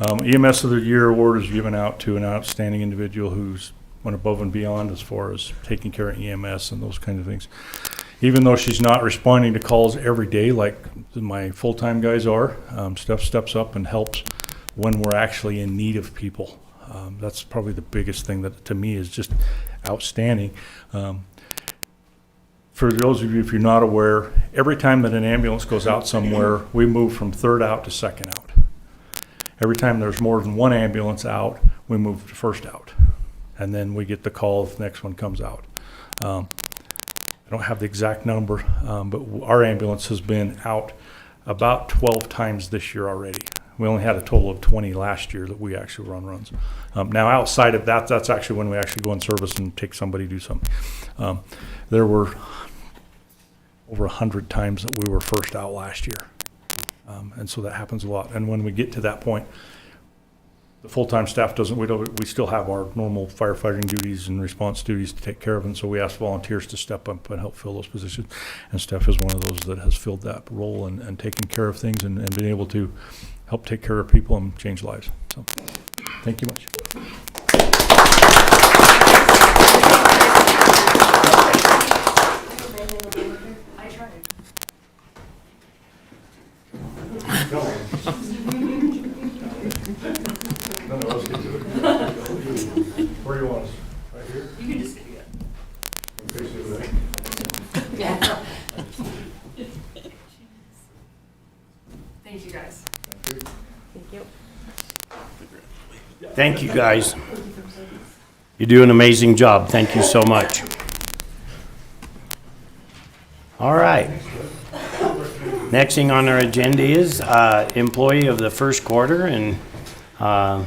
EMS of the Year award is given out to an outstanding individual who's went above and beyond as far as taking care of EMS and those kind of things. Even though she's not responding to calls every day like my full-time guys are, Steph steps up and helps when we're actually in need of people. That's probably the biggest thing that to me is just outstanding. For those of you, if you're not aware, every time that an ambulance goes out somewhere, we move from third out to second out. Every time there's more than one ambulance out, we move to first out. And then we get the call if the next one comes out. I don't have the exact number, but our ambulance has been out about 12 times this year already. We only had a total of 20 last year that we actually run runs. Now outside of that, that's actually when we actually go in service and take somebody to do something. There were over 100 times that we were first out last year. And so that happens a lot. And when we get to that point, the full-time staff we still have our normal firefighting duties and response duties to take care of, and so we ask volunteers to step up and help fill those positions. And Steph is one of those that has filled that role and taken care of things and been able to help take care of people and change lives. So, thank you much.
I tried.
None of us can do it. Where do you want us? Right here?
You can just do it.
Okay, so that.
Yeah. Thank you, guys.
Thank you.
Thank you, guys. You do an amazing job. Thank you so much. All right. Next thing on our agenda is employee of the first quarter, and I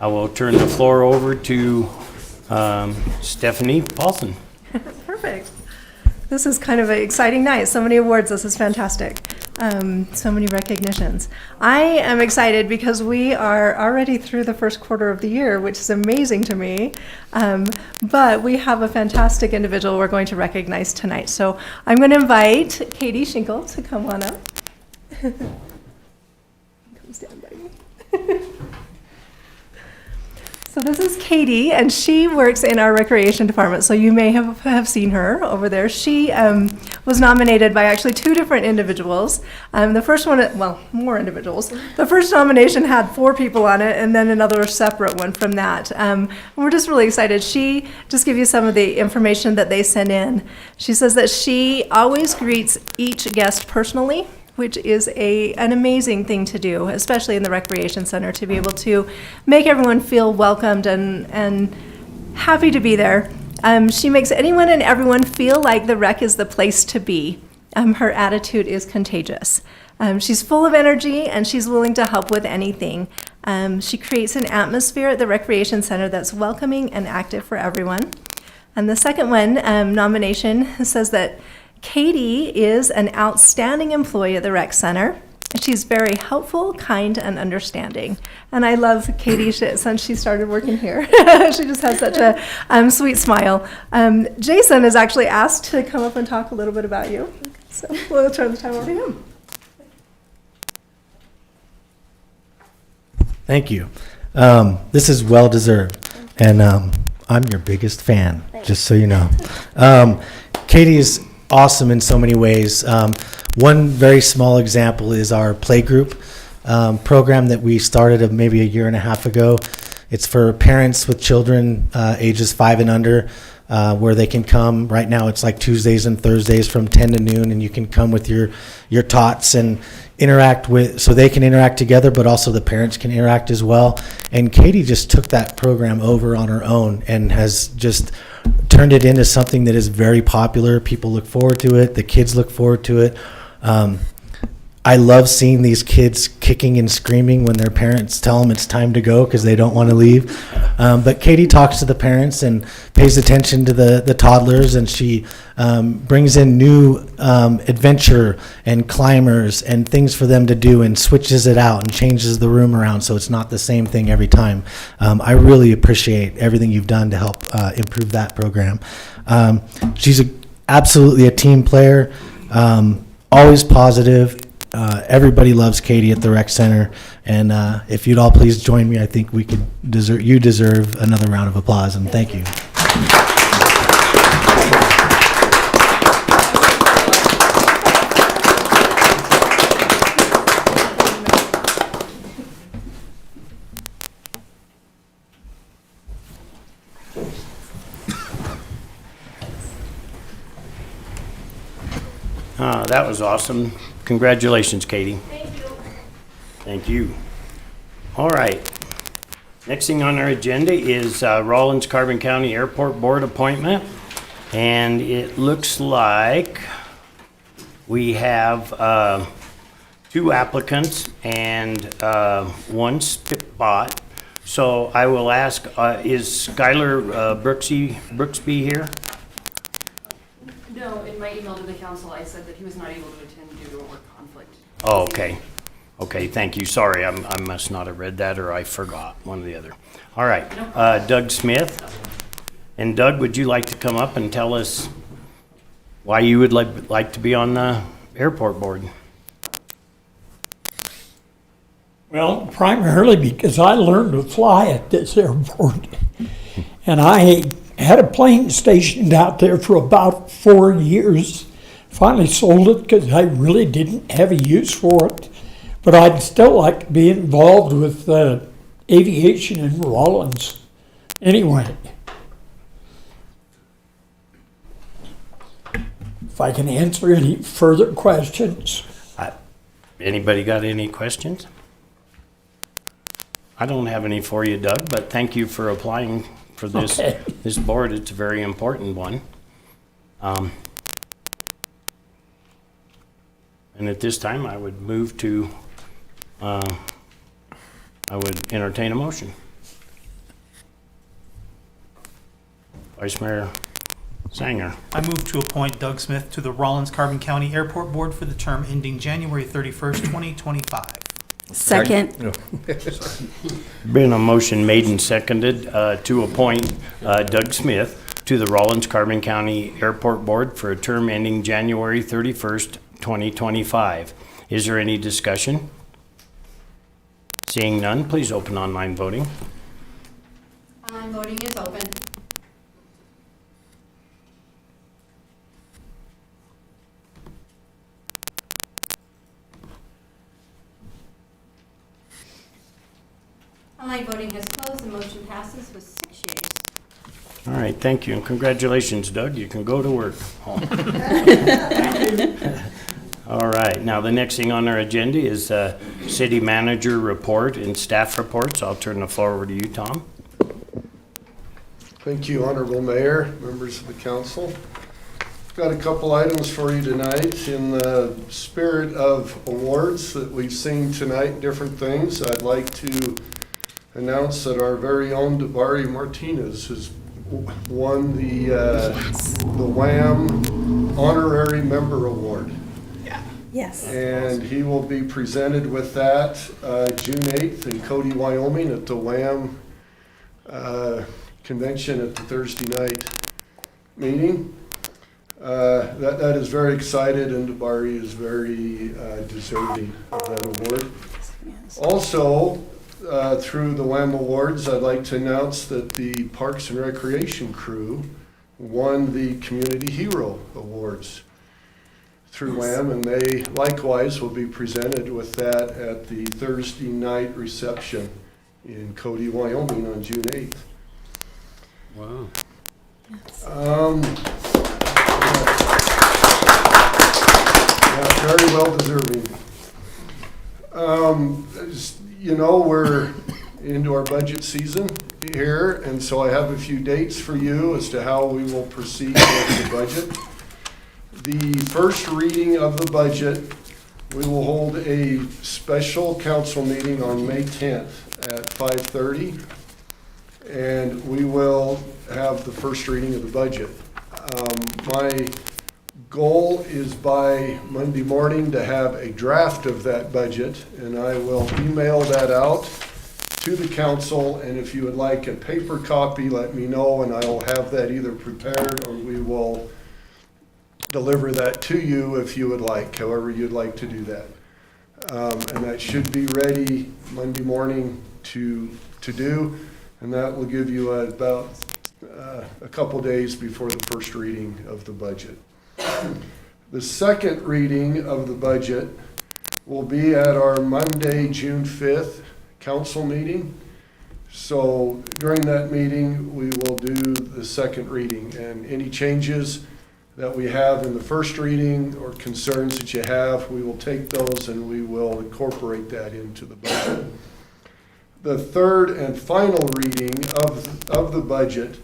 will turn the floor over to Stephanie Paulson.
Perfect. This is kind of an exciting night. So many awards. This is fantastic. So many recognitions. I am excited because we are already through the first quarter of the year, which is amazing to me. But we have a fantastic individual we're going to recognize tonight. So I'm going to invite Katie Schinkel to come on up. Come stand by me. So this is Katie, and she works in our recreation department, so you may have seen her over there. She was nominated by actually two different individuals. The first one, well, more individuals. The first nomination had 4 people on it, and then another separate one from that. We're just really excited. She, just give you some of the information that they sent in. She says that she always greets each guest personally, which is an amazing thing to do, especially in the recreation center, to be able to make everyone feel welcomed and happy to be there. She makes anyone and everyone feel like the rec is the place to be. Her attitude is contagious. She's full of energy and she's willing to help with anything. She creates an atmosphere at the recreation center that's welcoming and active for everyone. And the second one, nomination, says that Katie is an outstanding employee at the rec center. She's very helpful, kind, and understanding. And I love Katie since she started working here. She just has such a sweet smile. Jason is actually asked to come up and talk a little bit about you. So we'll turn the time over to him.
Thank you. This is well deserved, and I'm your biggest fan, just so you know. Katie is awesome in so many ways. One very small example is our playgroup program that we started maybe a year and a half ago. It's for parents with children ages 5 and under, where they can come. Right now it's like Tuesdays and Thursdays from 10 to noon, and you can come with your tots and interact with, so they can interact together, but also the parents can interact as well. And Katie just took that program over on her own and has just turned it into something that is very popular. People look forward to it. The kids look forward to it. I love seeing these kids kicking and screaming when their parents tell them it's time to go because they don't want to leave. But Katie talks to the parents and pays attention to the toddlers, and she brings in new adventure and climbers and things for them to do and switches it out and changes the room around so it's not the same thing every time. I really appreciate everything you've done to help improve that program. She's absolutely a team player, always positive. Everybody loves Katie at the rec center, and if you'd all please join me, I think you deserve another round of applause, and thank you.
That was awesome. Congratulations, Katie.
Thank you.
Thank you. All right. Next thing on our agenda is Rawlins Carbon County Airport Board appointment. And it looks like we have 2 applicants and 1 spot. So I will ask, is Skylar Brooksby here?
No, in my email to the council, I said that he was not able to attend due to a work conflict.
Oh, okay. Okay, thank you. Sorry, I must not have read that, or I forgot, one or the other. All right, Doug Smith. And Doug, would you like to come up and tell us why you would like to be on the airport board?
Well, primarily because I learned to fly at this airport. And I had a plane stationed out there for about 4 years. Finally sold it because I really didn't have a use for it. But I'd still like to be involved with aviation in Rawlins. Anyway, if I can answer any further questions.
Anybody got any questions? I don't have any for you, Doug, but thank you for applying for this, this board. It's a very important one. And at this time, I would move to I would entertain a motion. Vice Mayor Sanger.
I move to appoint Doug Smith to the Rawlins Carbon County Airport Board for the term ending January 31st, 2025.
Second.
Been a motion made and seconded to appoint Doug Smith to the Rawlins Carbon County Airport Board for a term ending January 31st, 2025. Is there any discussion? Seeing none, please open online voting.
Online voting is open. Online voting has closed. The motion passes with 6 yeas.
All right, thank you, and congratulations, Doug. You can go to work. All right, now the next thing on our agenda is city manager report and staff reports. I'll turn the floor over to you, Tom.
Thank you, Honorable Mayor, members of the council. I've got a couple items for you tonight. In the spirit of awards that we've seen tonight, different things, I'd like to announce that our very own Dabari Martinez has won the WHAM Honorary Member Award.
Yes.
And he will be presented with that June 8th in Cody, Wyoming at the WHAM convention at the Thursday night meeting. That is very excited, and Dabari is very deserving of that award. Also, through the WHAM Awards, I'd like to announce that the Parks and Recreation crew won the Community Hero Awards through WHAM, and they likewise will be presented with that at the Thursday night reception in Cody, Wyoming on June 8th.
Wow.
Yeah, very well deserving. You know, we're into our budget season here, and so I have a few dates for you as to how we will proceed with the budget. The first reading of the budget, we will hold a special council meeting on May 10th at 5:30, and we will have the first reading of the budget. My goal is by Monday morning to have a draft of that budget, and I will email that out to the council, and if you would like a paper copy, let me know, and I will have that either prepared or we will deliver that to you if you would like, however you'd like to do that. And that should be ready Monday morning to do, and that will give you about a couple days before the first reading of the budget. The second reading of the budget will be at our Monday, June 5th council meeting. So during that meeting, we will do the second reading, and any changes that we have in the first reading or concerns that you have, we will take those and we will incorporate that into the budget. The third and final reading of the budget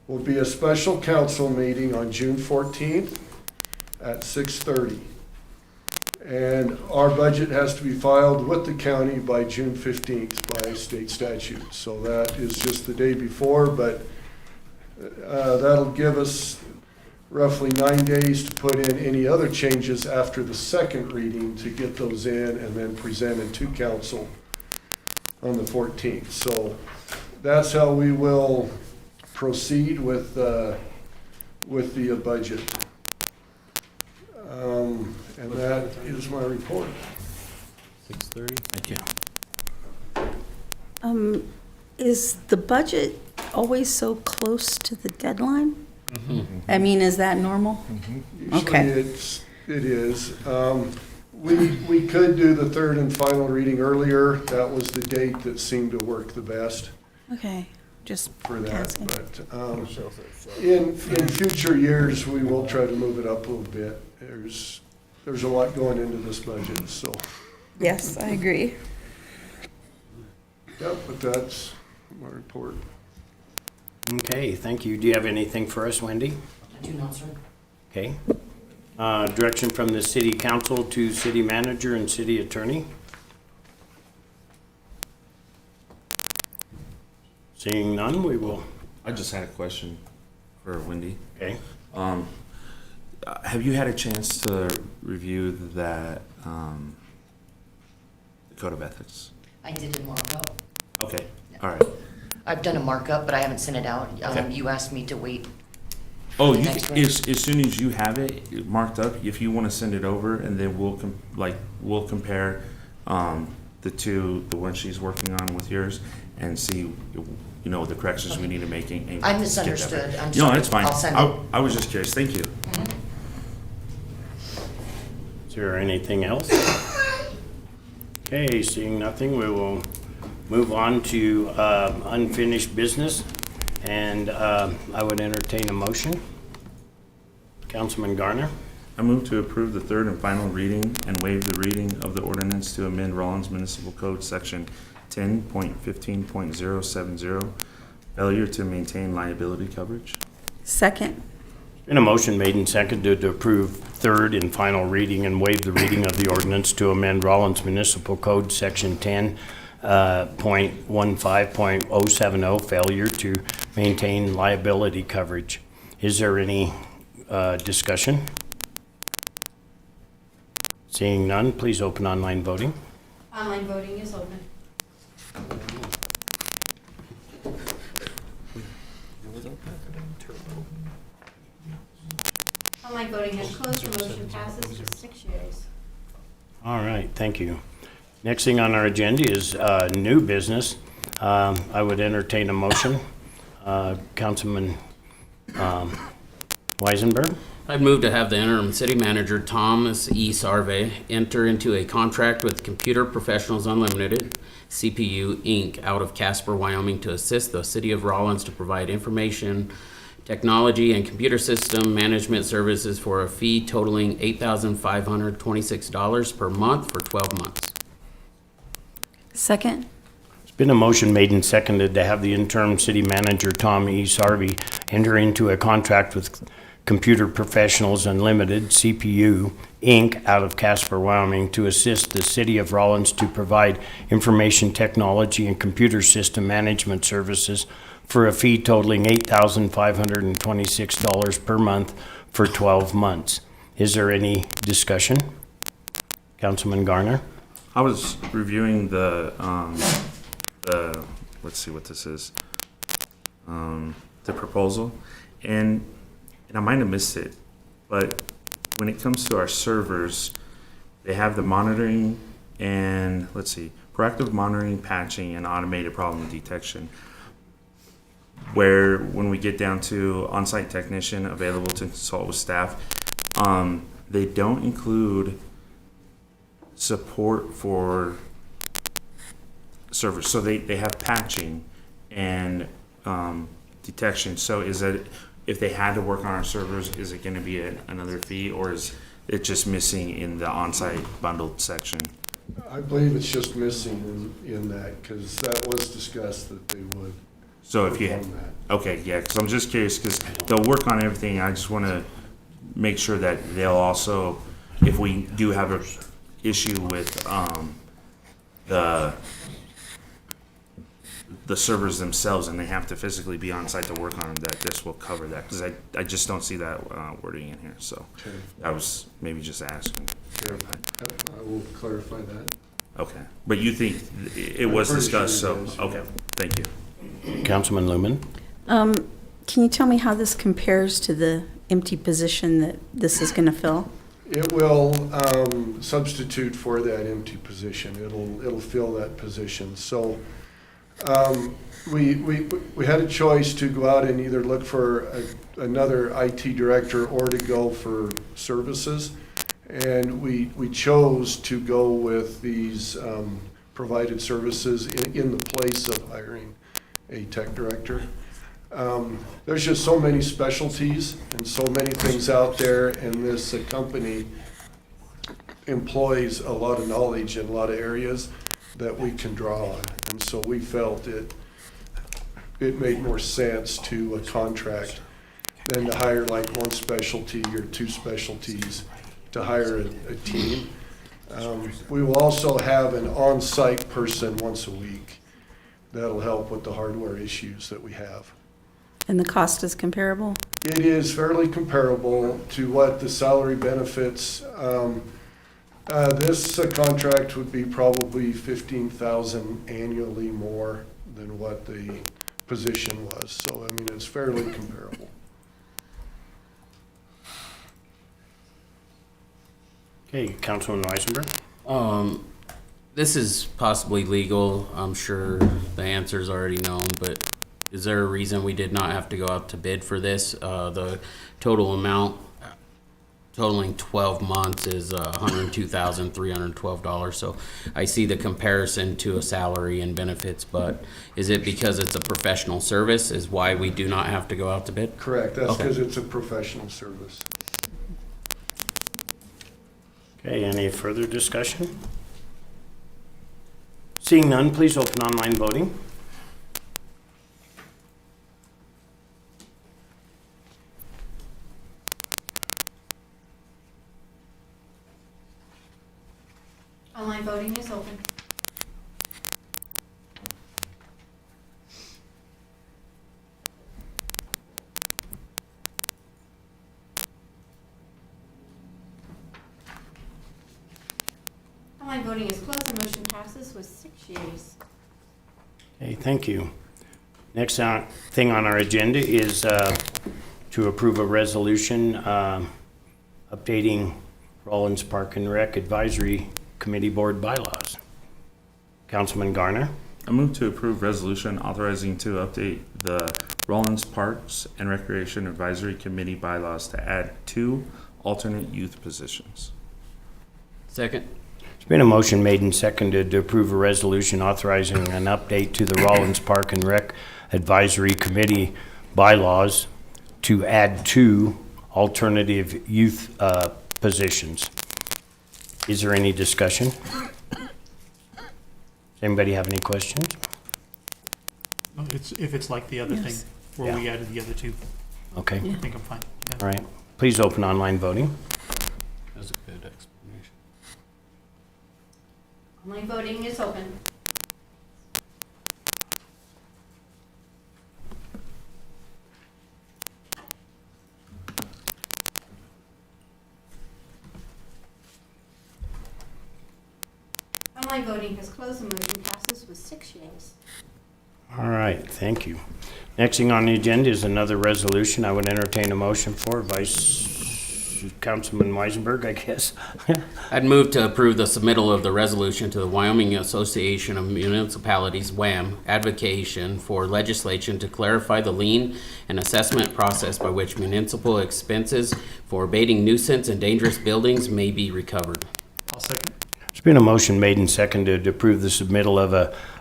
will be a special council meeting on June 14th at 6:30. And our budget has to be filed with the county by June 15th by state statute. So that is just the day before, but that'll give us roughly 9 days to put in any other changes after the second reading to get those in and then presented to council on the 14th. So that's how we will proceed with the budget. And that is my report.
6:30?
Thank you.
Is the budget always so close to the deadline? I mean, is that normal? Okay.
Usually it is. We could do the third and final reading earlier. That was the date that seemed to work the best
Okay, just
for that.
asking.
But in future years, we will try to move it up a little bit. There's a lot going into this budget, so.
Yes, I agree.
Yep, but that's my report.
Okay, thank you. Do you have anything for us, Wendy?
I do not, sir.
Okay. Direction from the city council to city manager and city attorney. Seeing none, we will.
I just had a question for Wendy.
Okay.
Have you had a chance to review that Code of Ethics?
I did a markup.
Okay, all right.
I've done a markup, but I haven't sent it out.
Okay.
You asked me to wait.
Oh,
the
you
next
can,
one.
as soon as you have it marked up, if you want to send it over, and then we'll compare the one she's working on with yours, and see the corrections we need to make. And
I
get that
misunderstood.
right.
I'm
No,
sorry.
that's fine.
I'll send it.
I was just curious. Thank you.
Is there anything else? Okay, seeing nothing, we will move on to unfinished business, and I would entertain a motion. Councilman Garner.
I move to approve the third and final reading and waive the reading of the ordinance to amend Rawlins Municipal Code Section 10.15.070, failure to maintain liability coverage.
Second.
Been a motion made and seconded to approve third and final reading and waive the reading of the ordinance to amend Rawlins Municipal Code Section 10.15.070, failure to maintain liability coverage. Is there any discussion? Seeing none, please open online voting.
Online voting is open. Online voting has closed. The motion passes with 6 yeas.
All right, thank you. Next thing on our agenda is new business. I would entertain a motion. Councilman Weisenberg.
I'd move to have the interim city manager, Thomas E. Sarve, enter into a contract with Computer Professionals Unlimited, CPU Inc., out of Casper, Wyoming, to assist the city of Rawlins to provide information, technology, and computer system management services for a fee totaling $8,526 per month for 12 months.
Second.
There's been a motion made and seconded to have the interim city manager, Tom E. Sarvey, enter into a contract with Computer Professionals Unlimited, CPU Inc., out of Casper, Wyoming, to assist the city of Rawlins to provide information technology and computer system management services for a fee totaling $8,526 per month for 12 months. Is there any discussion? Councilman Garner?
I was reviewing the let's see what this is, the proposal, and I might have missed it, but when it comes to our servers, they have the monitoring and, let's see, proactive monitoring, patching, and automated problem detection, where when we get down to on-site technician available to consult with staff, they don't include support for servers. So they have patching and detection. So is that, if they had to work on our servers, is it going to be another fee, or is it just missing in the on-site bundled section?
I believe it's just missing in that, because that was discussed that they would.
So if you had, okay, yeah, because I'm just curious, because they'll work on everything. I just want to make sure that they'll also, if we do have a issue with the servers themselves and they have to physically be on site to work on them, that this will cover that, because I just don't see that wording in here. So
Okay.
I was maybe just asking.
Okay. I will clarify that.
Okay, but you think it was discussed, so, okay, thank you.
Councilman Lumen?
Can you tell me how this compares to the empty position that this is going to fill?
It will substitute for that empty position. It'll fill that position. So we had a choice to go out and either look for another IT director or to go for services. And we chose to go with these provided services in the place of hiring a tech director. There's just so many specialties and so many things out there, and this company employs a lot of knowledge in a lot of areas that we can draw on. And so we felt it made more sense to contract than to hire like one specialty or two specialties to hire a team. We will also have an on-site person once a week that'll help with the hardware issues that we have.
And the cost is comparable?
It is fairly comparable to what the salary benefits. This contract would be probably 15,000 annually more than what the position was. So, I mean, it's fairly comparable.
Okay, Councilman Weisenberg?
This is possibly legal. I'm sure the answer's already known, but is there a reason we did not have to go out to bid for this? The total amount totaling 12 months is $102,312. So I see the comparison to a salary and benefits, but is it because it's a professional service is why we do not have to go out to bid?
Correct. That's
Okay.
because it's a professional service.
Okay, any further discussion? Seeing none, please open online voting.
Online voting is open. Online voting is closed. The motion passes with 6 yeas.
Okay, thank you. Next thing on our agenda is to approve a resolution updating Rawlins Park and Rec Advisory Committee Board bylaws. Councilman Garner?
I move to approve resolution authorizing to update the Rawlins Parks and Recreation Advisory Committee bylaws to add 2 alternate youth positions.
Second.
There's been a motion made and seconded to approve a resolution authorizing an update to the Rawlins Park and Rec Advisory Committee bylaws to add 2 alternative youth positions. Is there any discussion? Does anybody have any questions?
If it's like the other thing,
Yes.
where we
Yeah.
added the other 2,
Okay,
I think I'm fine. Yeah.
all right. Please open online voting.
That's a good explanation.
Online voting is open. Online voting has closed. The motion passes with 6 yeas.
All right, thank you. Next thing on the agenda is another resolution. I would entertain a motion for Councilman Weisenberg, I guess.
I'd move to approve the submittal of the resolution to the Wyoming Association of Municipalities, WAM, advocation for legislation to clarify the lien and assessment process by which municipal expenses for abating nuisance and dangerous buildings may be recovered.
I'll second.
There's been a motion made and seconded to approve the submittal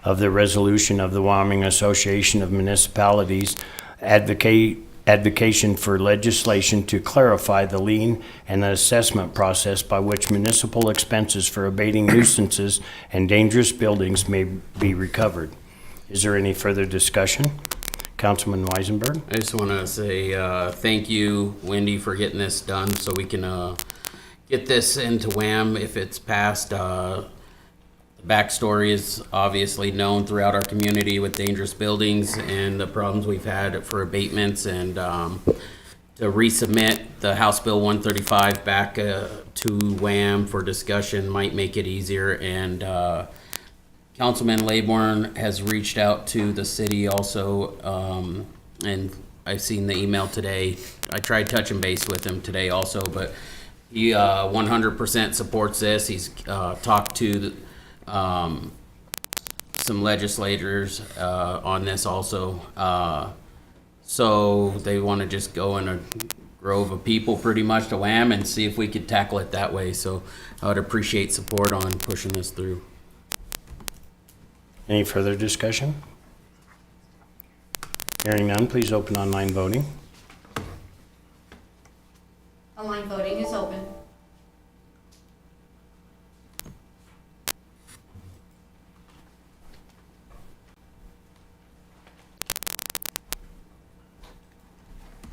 of the resolution of the Wyoming Association of Municipalities advocation for legislation to clarify the lien and the assessment process by which municipal expenses for abating nuisances and dangerous buildings may be recovered. Is there any further discussion? Councilman Weisenberg?
I just want to say thank you, Wendy, for getting this done so we can get this into WAM if it's passed. The backstory is obviously known throughout our community with dangerous buildings and the problems we've had for abatements, and to resubmit the House Bill 135 back to WAM for discussion might make it easier. And Councilman Laybourne has reached out to the city also, and I've seen the email today. I tried touching base with him today also, but he 100% supports this. He's talked to some legislators on this also. So they want to just go in a grove of people pretty much to WAM and see if we could tackle it that way. So I would appreciate support on pushing this through.
Any further discussion? Hearing none, please open online voting.
Online voting is open.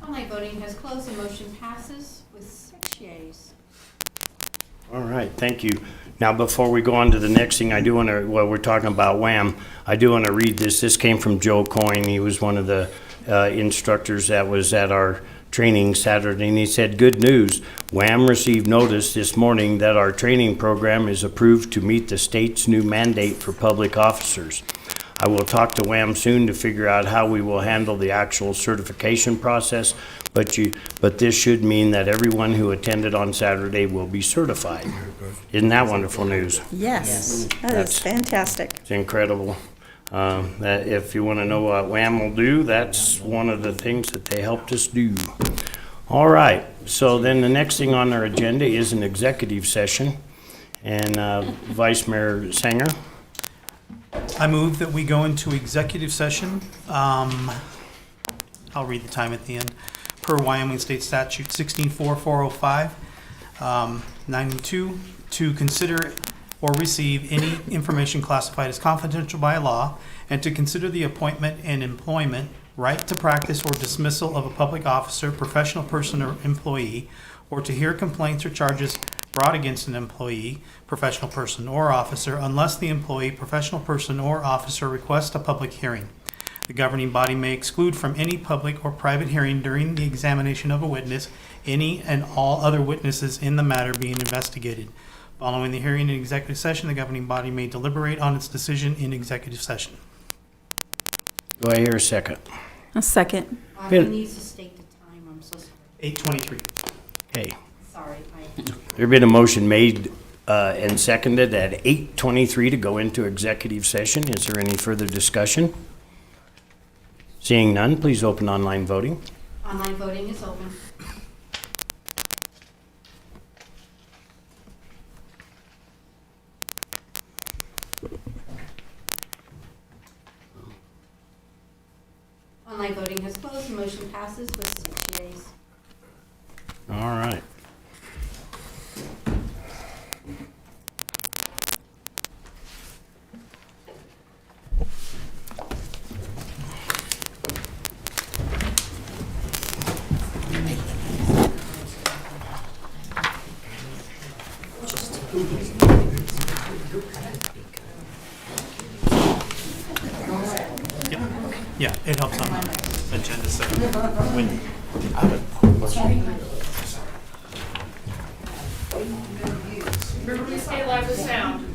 Online voting has closed. The motion passes with 6 yeas.
All right, thank you. Now, before we go on to the next thing, I do want to, well, we're talking about WHAM. I do want to read this. This came from Joe Coyne. He was one of the instructors that was at our training Saturday, and he said, "Good news. WHAM received notice this morning that our training program is approved to meet the state's new mandate for public officers. I will talk to WHAM soon to figure out how we will handle the actual certification process, but this should mean that everyone who attended on Saturday will be certified." Isn't that wonderful news?
Yes, that
That's-
is fantastic.
It's incredible. That if you want to know what WHAM will do, that's one of the things that they helped us do. All right, so then the next thing on our agenda is an executive session. And Vice Mayor Sanger?
I move that we go into executive session. I'll read the time at the end. Per Wyoming State Statute 164405, 92, to consider or receive any information classified as confidential by law, and to consider the appointment and employment, right to practice or dismissal of a public officer, professional person, or employee, or to hear complaints or charges brought against an employee, professional person, or officer, unless the employee, professional person, or officer requests a public hearing. The governing body may exclude from any public or private hearing during the examination of a witness any and all other witnesses in the matter being investigated. Following the hearing in executive session, the governing body may deliberate on its decision in executive session.
Do I hear a second?
A second.
He needs to state the time, I'm so sorry.
8:23.
Okay.
Sorry.
There's been a motion made and seconded at 8:23 to go into executive session. Is there any further discussion? Seeing none, please open online voting.
Online voting is open. Online voting has closed. The motion passes with 6 yeas.
All right.
Yeah, it helps on the agenda setting.
Everybody stay live with sound.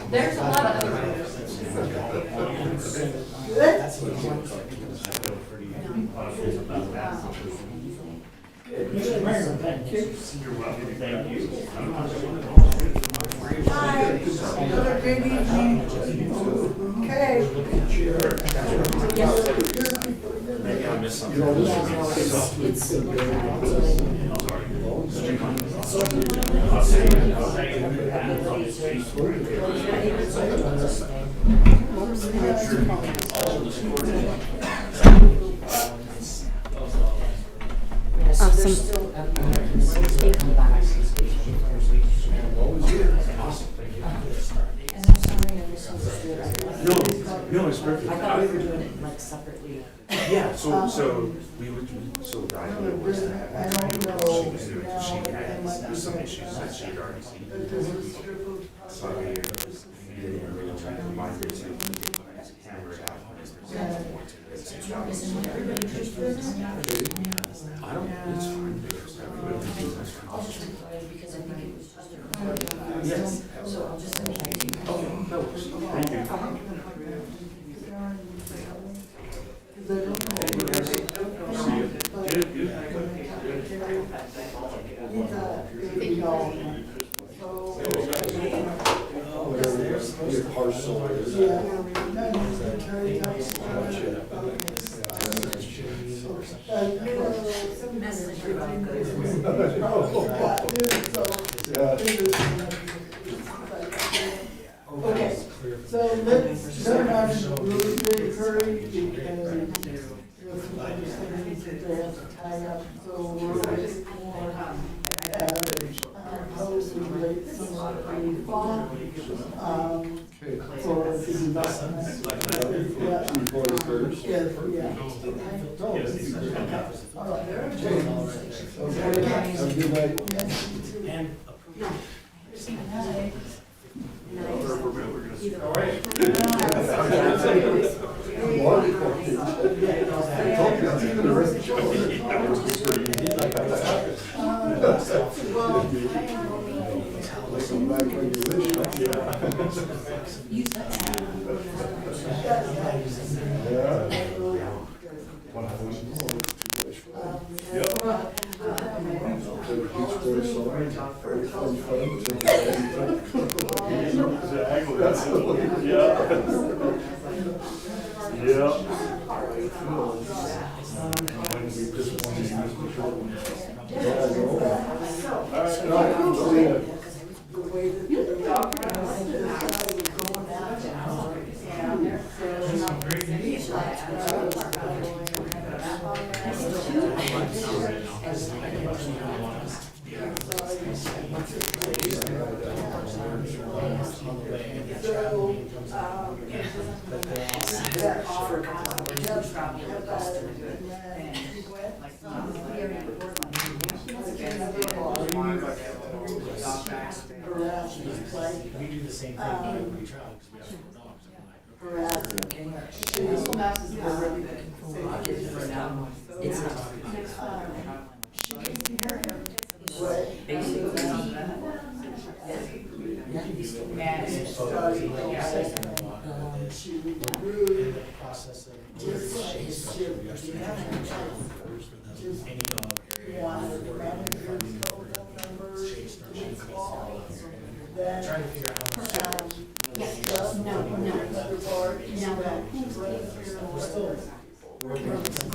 There's a lot of
You're welcome. Thank you.
Hi. Have a good evening. Okay.
Maybe I missed something.
No, it's perfect.
I thought we were doing it like separately.
Yeah, so we would, so the idea was to have she was doing, she had some issues that she'd already seen. So we didn't really try to migrate to hammer it out. I don't, it's fine.
I'll just reply because I think it was just a.
Yes.
So I'll just send it to you.
Okay, that works. Thank you.
Your parcel is.
Okay, so let's
Good night.
We do the same thing when we travel because we have 4 dogs. Any dog trying to figure out we're still working on some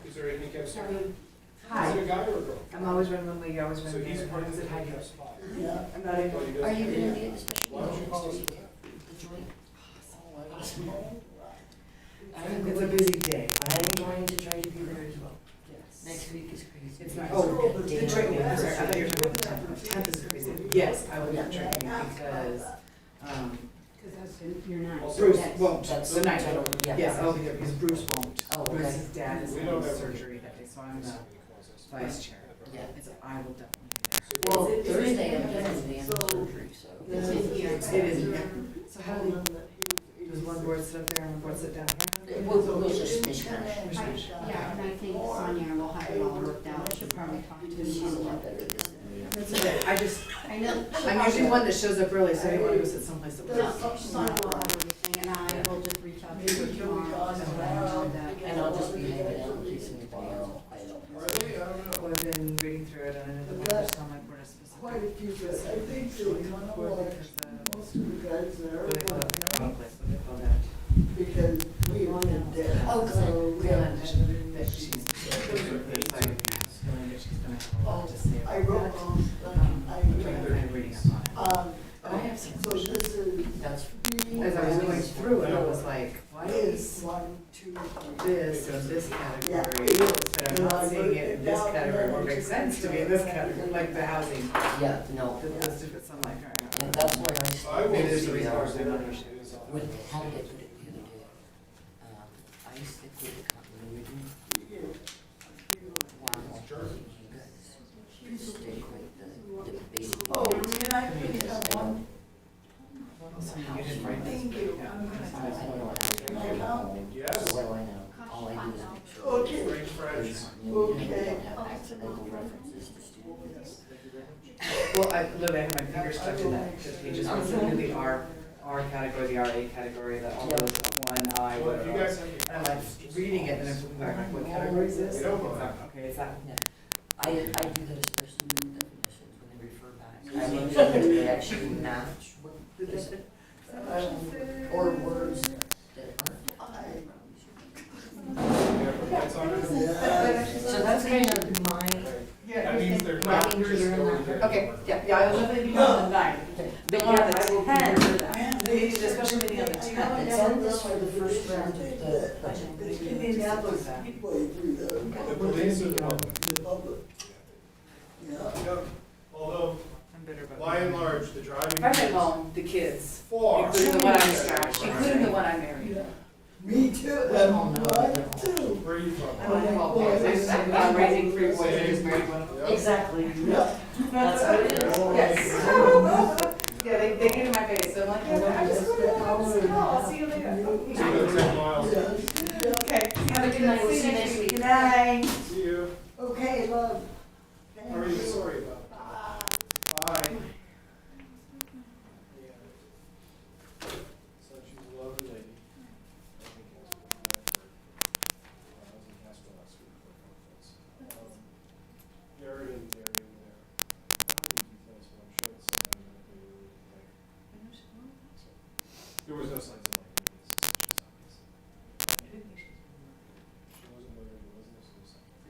Is there anything else?
Hi.
Is it a guy or a girl?
I'm always running with I always run.
So he's part of the
Hi.
spot.
I'm not able.
Are you gonna be at the special
Why don't you call us?
meeting next week?
It's a busy day.
I'm going to try to be there as well. Next week is crazy.
It's not, oh, the joint meeting, I'm sorry, I thought you were talking about the 10th. 10th is crazy. Yes, I will be at the joint meeting because,
You're not.
Bruce
That's-
won't,
that's-
the night,
yeah.
yes, I'll be there because Bruce won't.
Oh, okay.
Bruce's dad is
We
having
don't have-
surgery that day, so I'm the vice chair.
Yeah.
It's, I will definitely be
Well,
there.
Thursday I'm getting the end of surgery, so.
It's in here. It is in here. So how do we, does one board sit up there and one board sit down here?
We'll just mishmash.
Yeah, and I think Sonia will have it all worked out. She'll probably talk to
She's a
him.
lot better than that.
That's okay, I just,
I know.
I'm usually one that shows up early, so I didn't want to go sit someplace that
No,
was.
Sonia will have everything, and I will just reach out to her tomorrow.
And I'll just be hanging out in case anybody else.
Well, I've been reading through it and I know the numbers sound like we're a specific.
Quite a few, but I think there was one most of the guys there.
What do they call it? Complex, what do they call that?
Because we wanted that.
Oh,
So,
good.
Glenn, that she's, it's like, feeling that she's gonna have a lot to say
I
about
wrote,
that. I'm reading up on it. But I have some
so
questions.
this is.
That's.
As I was going through it, I was like, why
Is
is
1, 2, 3.
this in this category, but I'm not seeing it in this category, where it makes sense to be in this category, like the housing.
Yeah, no.
Those different, some like,
And that's why I.
maybe there's a reason why they're not issued.
With how did I put it the other day? I stick with the continuity. Wow. You stick with the basic.
Oh, can I please have one?
Also, you didn't write this.
Thank you.
I don't know what happens.
Yes.
What do I know? All I do is make sure.
Okay.
there's continuity and we don't have accidental references to students.
Well, I literally have my fingers stuck in that, because pages, I'm looking at the R category, the RA category, the all those one I, whatever. And I'm like reading it and I'm looking back, like, what category is this? Okay, it's that.
I do that especially with definitions when they refer back. I make sure that they actually match what is it. Or words that aren't.
Okay, yeah, I'll definitely be on the 9th. The one on the 10th, the special meeting on the 10th.
And send this for the first round of the budget.
Although, by and large, the driving.
If I'm at home, the kids,
Far.
including the one I'm estranged, including the one I'm married.
Me too.
I'm home now.
Where are you from?
I don't have all boys. I'm raising 3 boys, I just married one of them.
Exactly.
That's what it is. Yes. Yeah, they get in my face, so I'm like, yeah, I'm just going to the house. I'll see you later. Okay.
Have a good night. We'll see you next week.
Good night.
See you.
Okay, love.
How are you sorry about? Bye. So she's a lovely lady. I think that's what I was in Casper last week for a conference. Jared and Gary were there. I don't know the details, but I'm sure it's something that they were like. There was no signs of like suspicious, obviously. She wasn't worried, there was no suicide.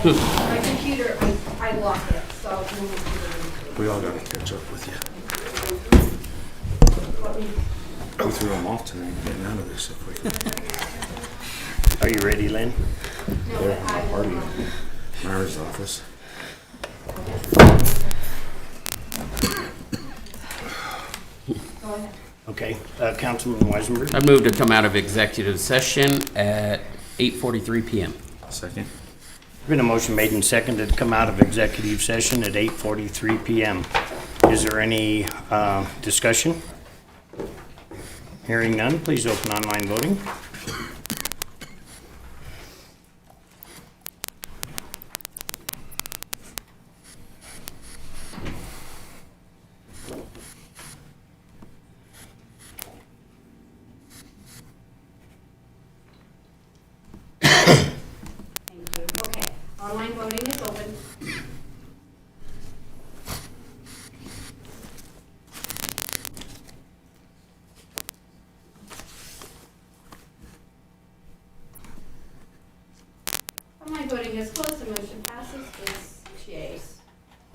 My computer, I locked it, so.
We all gotta catch up with you. We threw them off tonight, getting out of this if we can.
Are you ready, Lynn?
They're at my party. Myra's office.
Okay, Councilman Weisenberg?
I move to come out of executive session at 8:43 PM.
Second.
Been a motion made and seconded to come out of executive session at 8:43 PM. Is there any discussion? Hearing none, please open online voting.
Thank you. Okay, online voting is open. Online voting is closed, the motion passes with 6 yeas.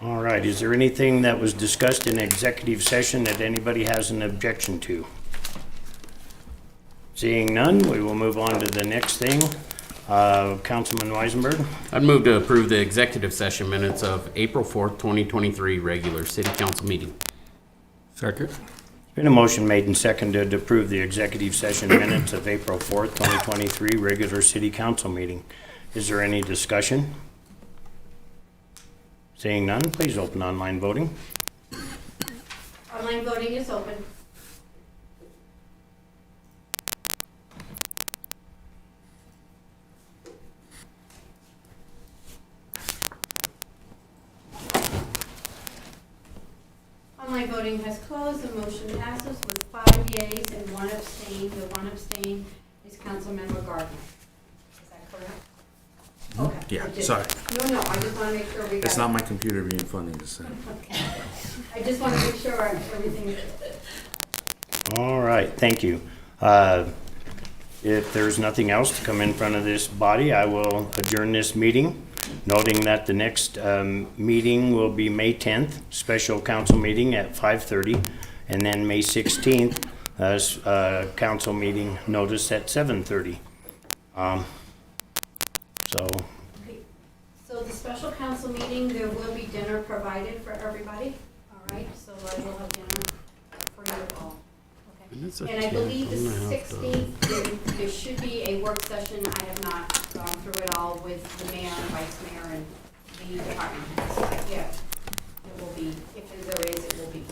All right, is there anything that was discussed in executive session that anybody has an objection to? Seeing none, we will move on to the next thing. Councilman Weisenberg?
I'd move to approve the executive session minutes of April 4th, 2023, regular city council meeting.
Second.
Been a motion made and seconded to approve the executive session minutes of April 4th, 2023, regular city council meeting. Is there any discussion? Seeing none, please open online voting.
Online voting is open. Online voting has closed, the motion passes with 5 yeas and 1 abstain. The 1 abstain is Councilmember Gardner. Is that correct? Okay.
Yeah,
I just-
sorry.
No, I just want to make sure we got.
It's not my computer being funny this time.
Okay. I just want to make sure everything.
All right, thank you. If there's nothing else to come in front of this body, I will adjourn this meeting, noting that the next meeting will be May 10th, special council meeting at 5:30, and then May 16th, council meeting notice at 7:30. So,
So the special council meeting, there will be dinner provided for everybody, all right? So I will have dinner for you all. Okay. And I believe the 16th, there should be a work session. I have not gone through it all with the mayor and vice mayor and the department heads. But yeah, it will be, if there is, it will be.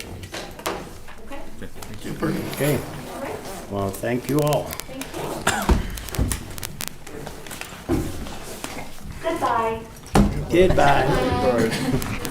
Okay?
Thank you.
okay.
All right.
Well, thank you all.
Thank you. Goodbye.
Goodbye.
Bye.